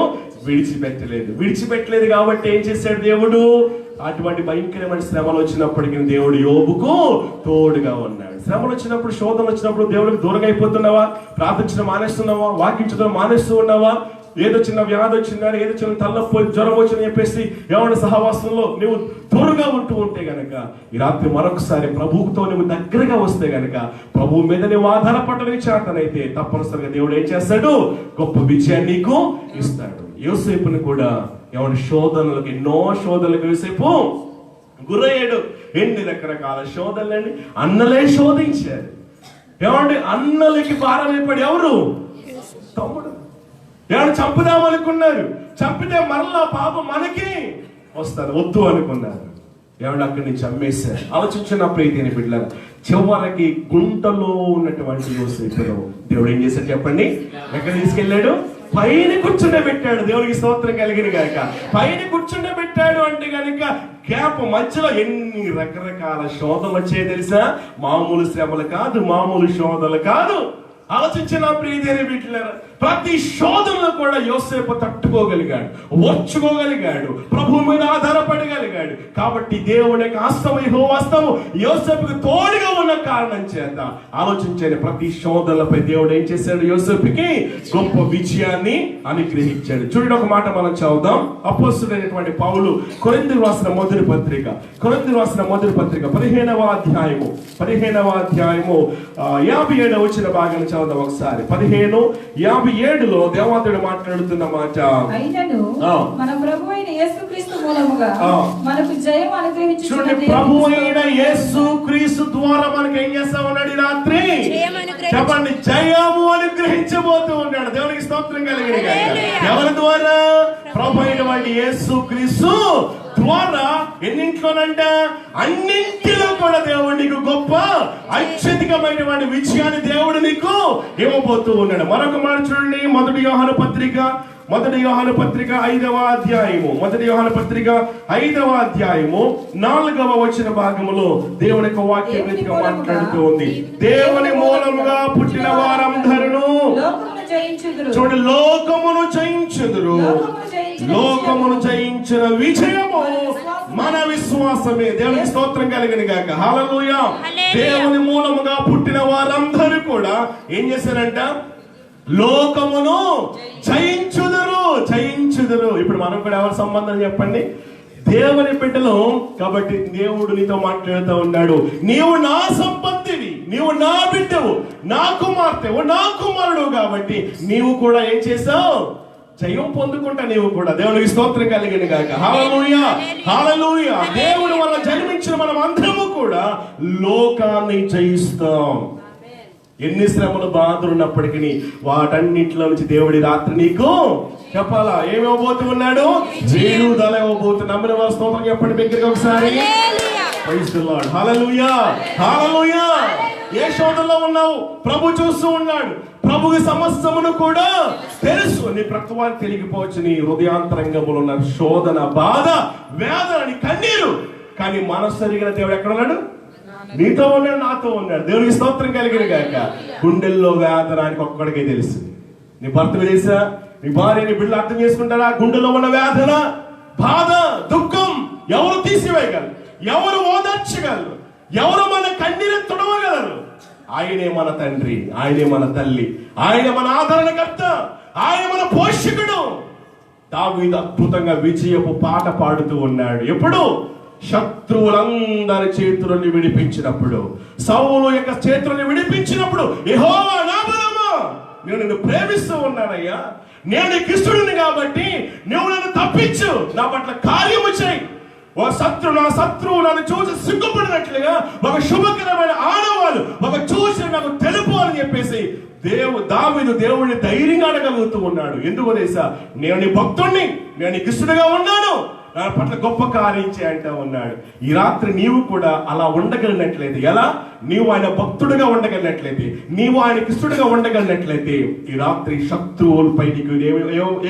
విడిచిపెట్టలేదు. విడిచిపెట్టలేదు కాబట్టి ఏం చేశాడు దేవుడు? అటువంటి భయంకరమైన శ్రమలు వచ్చినప్పటికీ దేవుడు యోబుకు తోడుగా ఉన్నాడు. శ్రమలు వచ్చినప్పుడు, శోధనలు వచ్చినప్పుడు దేవుడికి దూరంగా అయిపోతున్నావా? ప్రార్థించడం మానేస్తున్నావా? వాకించడం మానేస్తూ ఉన్నావా? ఏదో చిన్న వ్యాధి వచ్చిందని, ఏదో చిన్న తలనొప్పి, జ్వరం వచ్చిందని చెప్పేసి ఎవరి సహవాసంలో నువ్వు దూరంగా ఉంటూ ఉంటే గనక, ఈ రాత్రి మరొకసారి ప్రభువుతో నువ్వు దగ్గరగా వస్తే గనక, ప్రభువు మీద నువ్వు ఆధారపడని చేతనైతే తప్పనిసరిగా దేవుడు ఏం చేస్తాడు? గొప్ప విజయాన్ని నీకు ఇస్తాడు. యోసేపుని కూడా ఎవరి శోధనలకు, ఎన్నో శోధనలకు యోసేపు గురయ్యాడు. ఎన్ని రకరకాల శోధనలండి. అన్నలే శోధించారు. ఏమండి, అన్నలకి భారమైపడి ఎవరు? తమ్ముడు. ఎవరు చంపుదామనుకున్నారు. చంపితే మరలా పాపం మనకి వస్తారు, వద్దు అనుకున్నారు. ఎవరు అక్కడి నుంచి అమ్మేశారు. ఆలోచించిన ప్రీతిని బిడ్డలారా, చివరికి గుంటలో ఉన్నటువంటి యోసేపును దేవుడు ఏం చేశాడు చెప్పండి? ఎక్కడ తీసుకెళ్ళాడు? పైన కూర్చుండే పెట్టాడు. దేవునికి స్తోత్రం కలిగిన గాక. పైన కూర్చుండే పెట్టాడు అంటే గనుక గ్యాప్ మధ్యలో ఎన్ని రకరకాల శోధనలు వచ్చాయి తెలుసా? మామూలు శ్రమలు కాదు, మామూలు శోధనలు కాదు. ఆలోచించిన ప్రియదేని బిడ్డలారా, ప్రతి శోధనలో కూడా యోసేపు తట్టుకోగలిగాడు, ఓర్చుకోగలిగాడు, ప్రభు మీద ఆధారపడగలిగాడు. కాబట్టి దేవుని యొక్క హస్తము, యెహోవా హస్తము యోసేపుకి తోడుగా ఉన్న కారణం చేత ఆలోచించండి, ప్రతి శోధనలపై దేవుడు ఏం చేశాడు? యోసేపుకి గొప్ప విజయాన్ని అనుగ్రహించాడు. చూడండి, ఒక మాట మనం చదువుదాం. అపోస్తలుడైనటువంటి పౌలు కొరింథీయులకు రాసిన మొదటి పత్రిక, 15వ అధ్యాయము 57వ వచ్చిన భాగాన్ని చదువుదాం ఒకసారి. 15:57లో దేవదేవుడు మాట్లాడుతున్న మాట, అయినను మన ప్రభువైన యేసుక్రీస్తు మూలముగా మనకు జయం అనుగ్రహించు. చూడండి, ప్రభువైన యేసుక్రీస్తు ద్వారా మనకు ఏం చేస్తా ఉన్నాడు? ఈ రాత్రి చెప్పండి, జయము అనుగ్రహించబోతూ ఉన్నాడు. దేవునికి స్తోత్రం కలిగిన గాక. ఎవరి ద్వారా? ప్రభు అయినటువంటి యేసుక్రీస్తు ద్వారా. ఎన్నింట్లోనంట? అన్నింటిలో కూడా దేవుడు నీకు గొప్ప అత్యధికమైనటువంటి విజయాన్ని దేవుడు నీకు ఇవ్వబోతూ ఉన్నాడు. మరొక మాట చూడండి, మొదటి యోహాను పత్రిక 5వ అధ్యాయము 5వ అధ్యాయము 4వ వచ్చిన భాగములో దేవుని యొక్క వాక్యం రీతిగా మాట్లాడుతూ ఉంది. దేవుని మూలముగా పుట్టిన వారందరూ చూడండి, లోకమును జయించుదురు. లోకమును జయించిన విజయము మన విశ్వాసమే. దేవునికి స్తోత్రం కలిగిన గాక. హల్లెలూయా. దేవుని మూలముగా పుట్టిన వారందరూ కూడా ఏం చేశారంట? లోకమును జయించుదురు. ఇప్పుడు మనం కూడా ఎవరి సంబంధం చెప్పండి? దేవుని బిడ్డలు. కాబట్టి దేవుడు నీతో మాట్లాడుతూ ఉన్నాడు, నీవు నా సంపత్తివి, నీవు నా బిడ్డవు, నా కుమార్తెవు, నా కుమారుడు. కాబట్టి నీవు కూడా ఏం చేసావు? జయం పొందుకుంటా నీవు కూడా. దేవునికి స్తోత్రం కలిగిన గాక. హల్లెలూయా, హల్లెలూయా. దేవుడు వల్ల జన్మించిన మనం అందరము కూడా లోకాన్ని జయిస్తాం. ఎన్ని శ్రమలు, బాధలు ఉన్నప్పటికీ వాటన్నిటిలో నుంచి దేవుడి రాత్రి నీకు చెప్పాలా? ఏమివ్వబోతూ ఉన్నాడు? విడుదల ఇవ్వబోతు. నమ్మిన వారి స్తోత్రం చెప్పండి బిగ్గరగా ఒకసారి. Praise the lord. Hallelujah, hallelujah. ఏ శోధనలో ఉన్నావు? ప్రభు చూస్తూ ఉన్నాడు. ప్రభుకి సమస్తమును కూడా తెలుసు. నీ ప్రతివారికి తెలియకపోవచ్చు నీ హృదయాంతరంగములో ఉన్న శోధన, బాధ, వేదన, నీ కన్నీరు. కానీ మనసు ఎరిగిన దేవుడు ఎక్కడ ఉన్నాడు? నీతో ఉన్నాడు, నాతో ఉన్నాడు. దేవునికి స్తోత్రం కలిగిన గాక. గుండెల్లో వేదనానికి ఒక్కడికే తెలుసు. నీ భర్తకు తెలుసా? నీ భార్య, నీ బిడ్డలు అర్థం చేసుకుంటారా? గుండెల్లో ఉన్న వేదన, బాధ, దుఃఖం ఎవరు తీసివేయగలరు? ఎవరు ఓదార్చగలరు? ఎవరు మన కన్నీరు తుడవగలరు? ఆయనే మన తండ్రి, ఆయనే మన తల్లి, ఆయన మన ఆదరణకర్త, ఆయన మన పోషకుడు. దావీదు అద్భుతంగా విజయపు పాట పాడుతూ ఉన్నాడు. ఎప్పుడు? శత్రువులందరి చేతులని విడిపించినప్పుడు, సౌలు యొక్క చేతులని విడిపించినప్పుడు, యెహోవా నా బలమా, నేను నిన్ను ప్రేమిస్తూ ఉన్నానయ్యా, నేను నీకు ఇష్టడుని కాబట్టి నువ్వు నన్ను తప్పించు, నా పట్ల కార్యము చేయి. నా శత్రువు నన్ను చూసి సిగ్గుపడినట్లుగా ఒక శుభకరమైన ఆడవాళ్ళు ఒక చూసి నాకు తెలుపు అని చెప్పేసి దావీదు దేవుడిని ధైర్యంగా అడగలుగుతూ ఉన్నాడు. ఎందుకు తెలుసా? నేను నీ భక్తుడిని, నేను నీకు ఇష్టడుగా ఉన్నాను, నా పట్ల గొప్ప కార్యం చేయంటా ఉన్నాడు. ఈ రాత్రి నీవు కూడా అలా ఉండగలిగినట్లయితే ఎలా? నీవు ఆయన భక్తుడిగా ఉండగలిగినట్లయితే, నీవు ఆయనకి ఇష్టడుగా ఉండగలిగినట్లయితే, ఈ రాత్రి శత్రువులపై నీకు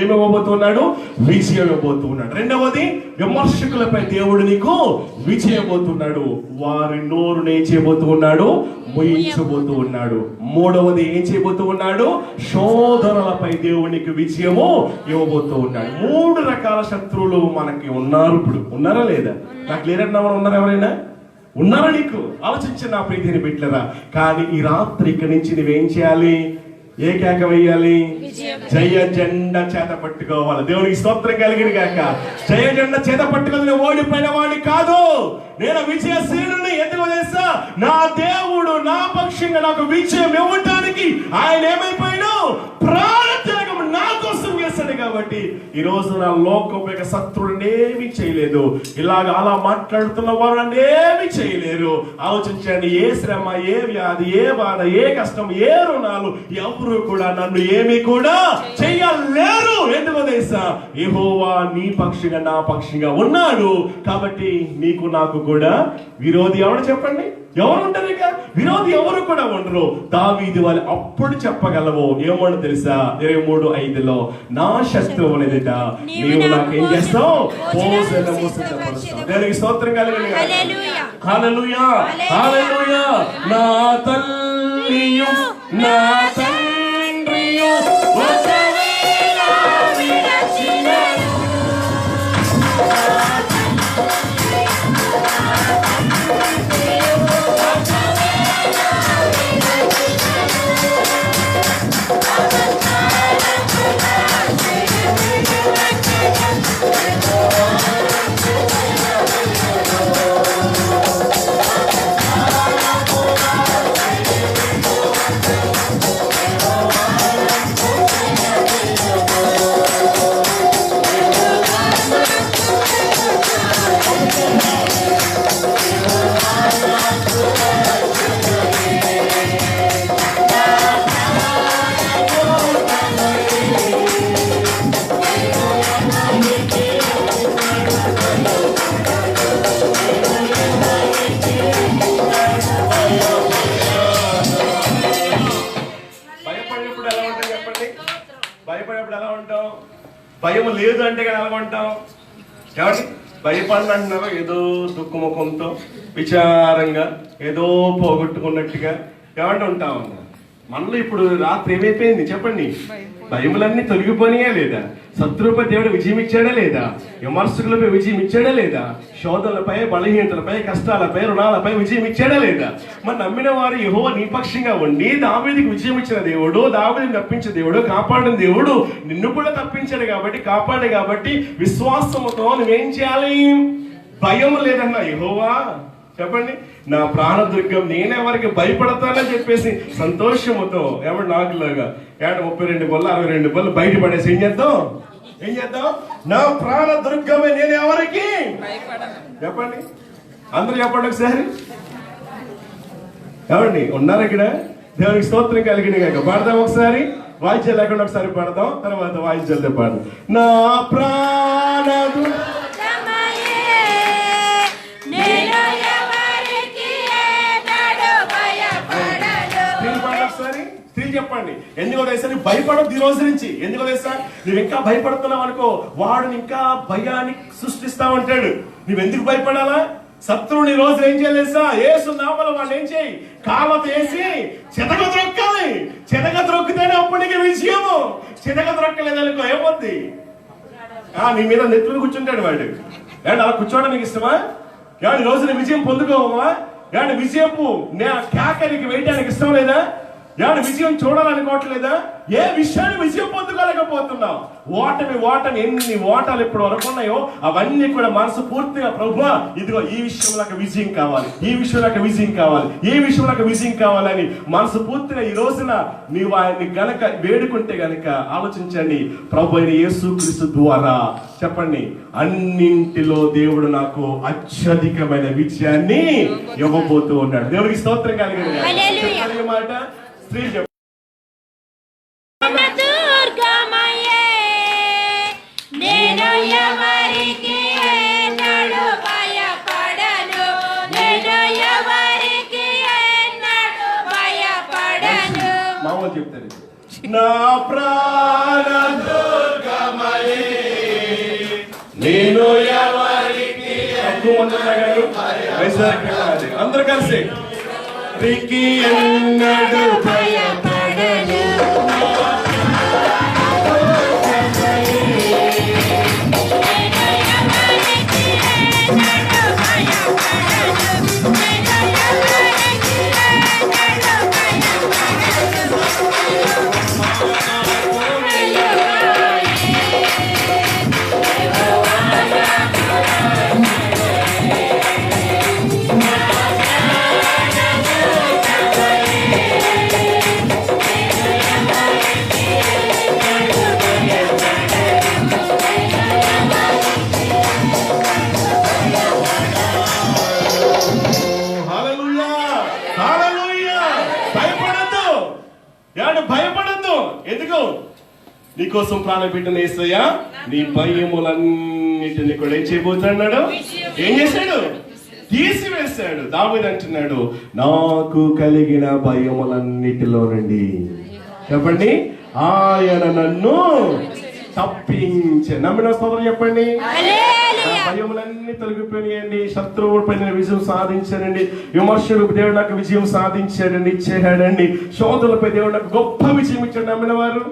ఏమివ్వబోతున్నాడు? విజయం ఇవ్వబోతున్నాడు. రెండవది, విమర్శకులపై దేవుడు నీకు విజయం ఇవ్వబోతున్నాడు. వారి నోరుని ఏం చేయబోతూ ఉన్నాడు? ముయించబోతూ ఉన్నాడు. మూడవది ఏం చేయబోతూ ఉన్నాడు? శోధనలపై దేవునికి విజయము ఇవ్వబోతూ ఉన్నాడు. 3 రకాల శత్రువులు మనకి ఉన్నారు. ఇప్పుడు ఉన్నారా లేదా? నాకు లేరన్నా ఉన్నారు? ఎవరైనా ఉన్నారా? నీకు ఆలోచించిన నా ప్రీతిని బిడ్డలారా. కానీ ఈ రాత్రి ఇక్కడి నుంచి నువ్వేం చేయాలి? ఏ కేక వేయాలి? జయ జెండా చేత పట్టుకోవాలి. దేవునికి స్తోత్రం కలిగిన గాక. జయ జెండా చేత పట్టుకొని నేను ఓడిపోయిన వాడిని కాదు, నేను విజయశీలుని. ఎందుకు తెలుసా? నా దేవుడు నా పక్షంగా నాకు విజయం ఇవ్వటానికి ఆయన ఏమైపోయాడు? ప్రాణత్యాగం నా కోసం చేశాడు. కాబట్టి ఈ రోజు నా లోకం యొక్క శత్రువుని ఏమి చేయలేదు. ఇలాగ అలా మాట్లాడుతున్న వారు ఏమి చేయలేరు. ఆలోచించండి. ఏ శ్రమ, ఏ వ్యాధి, ఏ బాధ, ఏ కష్టం, ఏ రుణాలు ఎవరు కూడా నన్ను ఏమి కూడా చెయ్యలేరు. ఎందుకో తెలుసా? యెహోవా నీ పక్షిగా నా పక్షిగా ఉన్నాడు. కాబట్టి నీకు నాకు కూడా విరోధి ఎవరు? చెప్పండి, ఎవరు ఉంటారు? ఇక విరోధి ఎవరు కూడా ఉండరు. దావీదు వాళ్ళు అప్పుడు చెప్పగలవు. ఏమో తెలుసా? 23:5 నా శత్రువు ఎదుట నీవు నాకేం చేస్తావు? భోజనము సిద్ధపరుస్తావు. దేవునికి స్తోత్రం కలుగును గాక. హల్లెలూయా, హల్లెలూయా. నా తల్లియు నా తండ్రియు ఒకవేళ విడచినను, భయం లేదు అంటే కదా ఎలా ఉంటాం? కాబట్టి భయపడిన అంటున్నారు ఏదో దుఃఖముఖంతో, విచారంగా, ఏదో పోగొట్టుకున్నట్టుగా ఏమంటే ఉంటాం. మనలో ఇప్పుడు రాత్రి ఏమైపోయింది చెప్పండి? భయములన్నీ తొలగిపోయినాయా లేదా? శత్రువుపై దేవుడు విజయం ఇచ్చాడా లేదా? విమర్శకులపై విజయం ఇచ్చాడా లేదా? శోధనలపై, బలహీనతలపై, కష్టాలపై, రుణాలపై విజయం ఇచ్చాడా లేదా? మరి నమ్మిన వారు యెహోవా నీ పక్షంగా ఉండి దావీదుకి విజయం ఇచ్చిన దేవుడు, దావీదుని తప్పించిన దేవుడు, కాపాడిన దేవుడు, నిన్ను కూడా తప్పించాడు కాబట్టి, కాపాడు కాబట్టి విశ్వాసముతో నువ్వేం చేయాలి? భయం లేదన్నా యెహోవా చెప్పండి, నా ప్రాణదుర్గం, నేనెవరికి భయపడతానని చెప్పేసి సంతోషముతో ఏమంటే నాకులాగా 32 బళ్ళు 62 బళ్ళు బయటపడేసి ఏం చేద్దాం? నా ప్రాణదుర్గమే, నేను ఎవరికి చెప్పండి. అందరూ చెప్పండి ఒకసారి. ఏమండి ఉన్నారు ఇక్కడ? దేవునికి స్తోత్రం కలిగిన కాక పాడదాం ఒకసారి. వాయిద్యం లేకుండా ఒకసారి పాడదాం, తర్వాత వాయిద్యాలతో పాడదాం. నా ప్రాణదు చెప్పండి. ఎందుకో తెలుసా? నువ్వు భయపడద్దు ఈ రోజు నుంచి. ఎందుకో తెలుసా? నువ్వు ఇంకా భయపడుతున్నావు అనుకో, వాడు ఇంకా భయాన్ని సృష్టిస్తా ఉంటాడు. నువ్వెందుకు భయపడాలా? శత్రువుని రోజు ఏం చేయలేసా? యేసు నామములో వాడిని ఏం చేయి? కాళ్ళతో వేసి చితకద్రొక్కాలి. చితకద్రొక్కితేనే అప్పటికి విజయము. చితకద్రొక్కలేదనుకో ఏమవుద్ది? నీ మీద నెత్తులు కూర్చుంటాడు వాడు. అలా కూర్చోవడం నీకు ఇష్టమా? ఈ రోజు నీ విజయం పొందుకోవా? విజయపు కేకరికి వేయడానికి ఇష్టం లేదా? విజయం చూడాలనుకోవట్లేదా? ఏ విషయాన్ని విజయం పొందుకోలేకపోతున్నావు? ఓటమి ఎన్ని ఓటాలు ఇప్పుడు వరకు ఉన్నాయో అవన్నీ కూడా మనసు పూర్తిగా ప్రభువా ఇదిగో ఈ విషయంలో నాకు విజయం కావాలి, ఈ విషయంలో నాకు విజయం కావాలి, ఈ విషయంలో నాకు విజయం కావాలని మనసు పూర్తిగా ఈ రోజున నీవు ఆయన్ని గనక వేడుకుంటే గనక ఆలోచించండి, ప్రభు అయిన యేసుక్రీస్తు ద్వారా చెప్పండి, అన్నింటిలో దేవుడు నాకు అత్యధికమైన విజయాన్ని ఇవ్వబోతూ ఉన్నాడు. దేవుడికి స్తోత్రం కలిగిన మాట. స్త్రీ దుర్గమయే నేను ఎవరికి ఏనాడు భయపడను, నేను ఎవరికి చెప్తారు. నా ప్రాణ దుర్గమయే నేను ఎవరికి అందరూ కలిసి రికి ఎన్నడు భయపడను భయపడద్దు. ఎందుకు? నీకోసం ప్రాణం పెట్టిన యేసయ్య నీ భయములన్నిటిని కూడా ఏం చేయబోతున్నాడు? ఏం చేశాడు? తీసివేశాడు. దావీదు అంటున్నాడు, నాకు కలిగిన భయములన్నిటిలో నుండి చెప్పండి ఆయన నన్ను తప్పించే. నమ్మిన స్తోత్రం చెప్పండి. భయములన్నీ తొలగిపోయినాయండి. శత్రువుల పైన విజయం సాధించాడండి. విమర్శలకు దేవుడు నాకు విజయం సాధించాడండి, ఇచ్చేయాడండి. శోధులపై దేవుడు నాకు గొప్ప విజయం ఇచ్చాడు. నమ్మిన వారు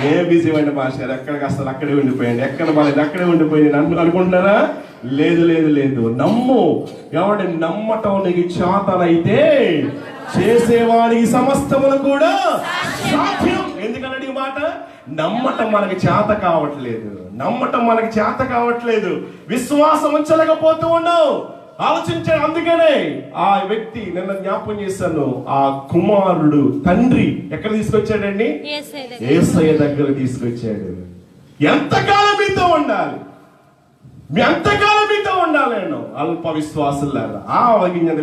ఏ విజయం అయిన భాష ఎక్కడికి అసలు అక్కడే ఉండిపోయండి, ఎక్కడ బాలేదు అక్కడే ఉండిపోయింది అనుకుంటున్నారా? లేదు లేదు లేదు. నమ్ము. ఎవడి నమ్మటం నీకు చేతనైతే చేసేవాడికి సమస్తములు కూడా సాధ్యం. ఎందుకన్నాడు ఈ మాట? నమ్మటం మనకి చేత కావట్లేదు, నమ్మటం మనకి చేత కావట్లేదు, విశ్వాసం ఉంచలేకపోతూ ఉన్నావు. ఆలోచించాడు. అందుకనే ఆ వ్యక్తి నిన్న జ్ఞాపకం చేశాను, ఆ కుమారుడు తండ్రి ఎక్కడ తీసుకొచ్చాడండి? యేసయ్య దగ్గర తీసుకొచ్చాడు. ఎంతకాలం మీతో ఉండాలి, ఎంతకాలం మీతో ఉండాలి? నేను అల్ప విశ్వాసులారా ఆ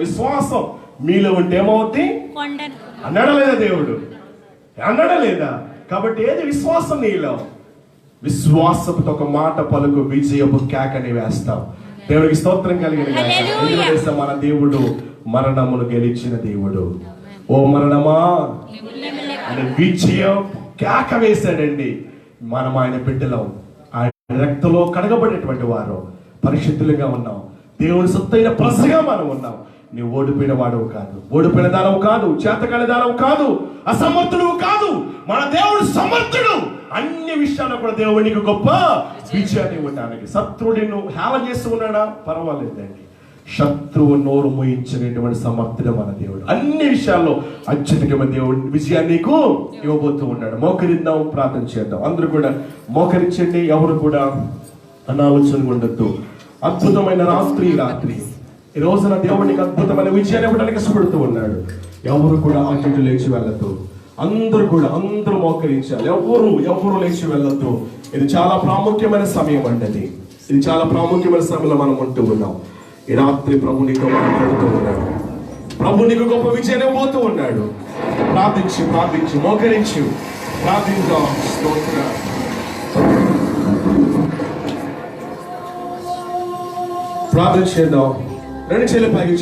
విశ్వాసం మీలో ఉంటే ఏమవుద్ది అన్నాడా లేదా? దేవుడు అన్నాడా లేదా? కాబట్టి ఏది విశ్వాసం నీలో? విశ్వాసంతో ఒక మాట పలుకు, విజయపు కేకని వేస్తావు. దేవుడికి స్తోత్రం కలిగిన మన దేవుడు మరణమును గెలిచిన దేవుడు. ఓ మరణమా అని విజయం కేక వేశాడండి. మనం ఆయన బిడ్డలం, ఆయన రక్తంలో కడగబడినటువంటి వారు, పరిశుద్ధులుగా ఉన్నాం, దేవుని సొత్తైన ప్రజగా మనం ఉన్నాం. నీవు ఓడిపోయిన వాడవు కాదు, ఓడిపోయిన దానవు కాదు, చేతకాని దానవు కాదు, అసమర్థుడు కాదు. మన దేవుడు సమర్థుడు. అన్ని విషయాల్లో కూడా దేవునికి గొప్ప విజయాన్ని ఇవ్వడానికి. శత్రువుని నువ్వు హేళ చేస్తూ ఉన్నాడా? పర్వాలేదండి. శత్రువు నోరు మోయించినటువంటి సమర్థుడు మన దేవుడు. అన్ని విషయాల్లో అత్యధికమైన దేవుడు విజయాన్ని నీకు ఇవ్వబోతూ ఉన్నాడు. మోకరిద్దాం, ప్రార్థన చేద్దాం. అందరూ కూడా మోకరించండి. ఎవరు కూడా అనాలోచన ఉండొద్దు. అద్భుతమైన రాత్రి ఈ రోజున దేవుడికి అద్భుతమైన విజయాన్ని ఇవ్వడానికి ఇష్టపడుతూ ఉన్నాడు. ఎవరు కూడా అటు లేచి వెళ్ళద్దు. అందరూ మోకరించాలి. ఎవరు లేచి వెళ్ళొద్దు. ఇది చాలా ప్రాముఖ్యమైన సమయం అండి. ఇది చాలా ప్రాముఖ్యమైన సమయంలో మనం ఉంటూ ఉన్నాం. ఈ రాత్రి ప్రభు నీతో మాట్లాడుతూ ఉన్నాడు. ప్రభు నీకు గొప్ప విజయాన్ని ఇవ్వబోతూ ఉన్నాడు. ప్రార్థించి మోకరించి ప్రార్థించాం. ప్రార్థన చేద్దాం. రెండు చేతులు పైకి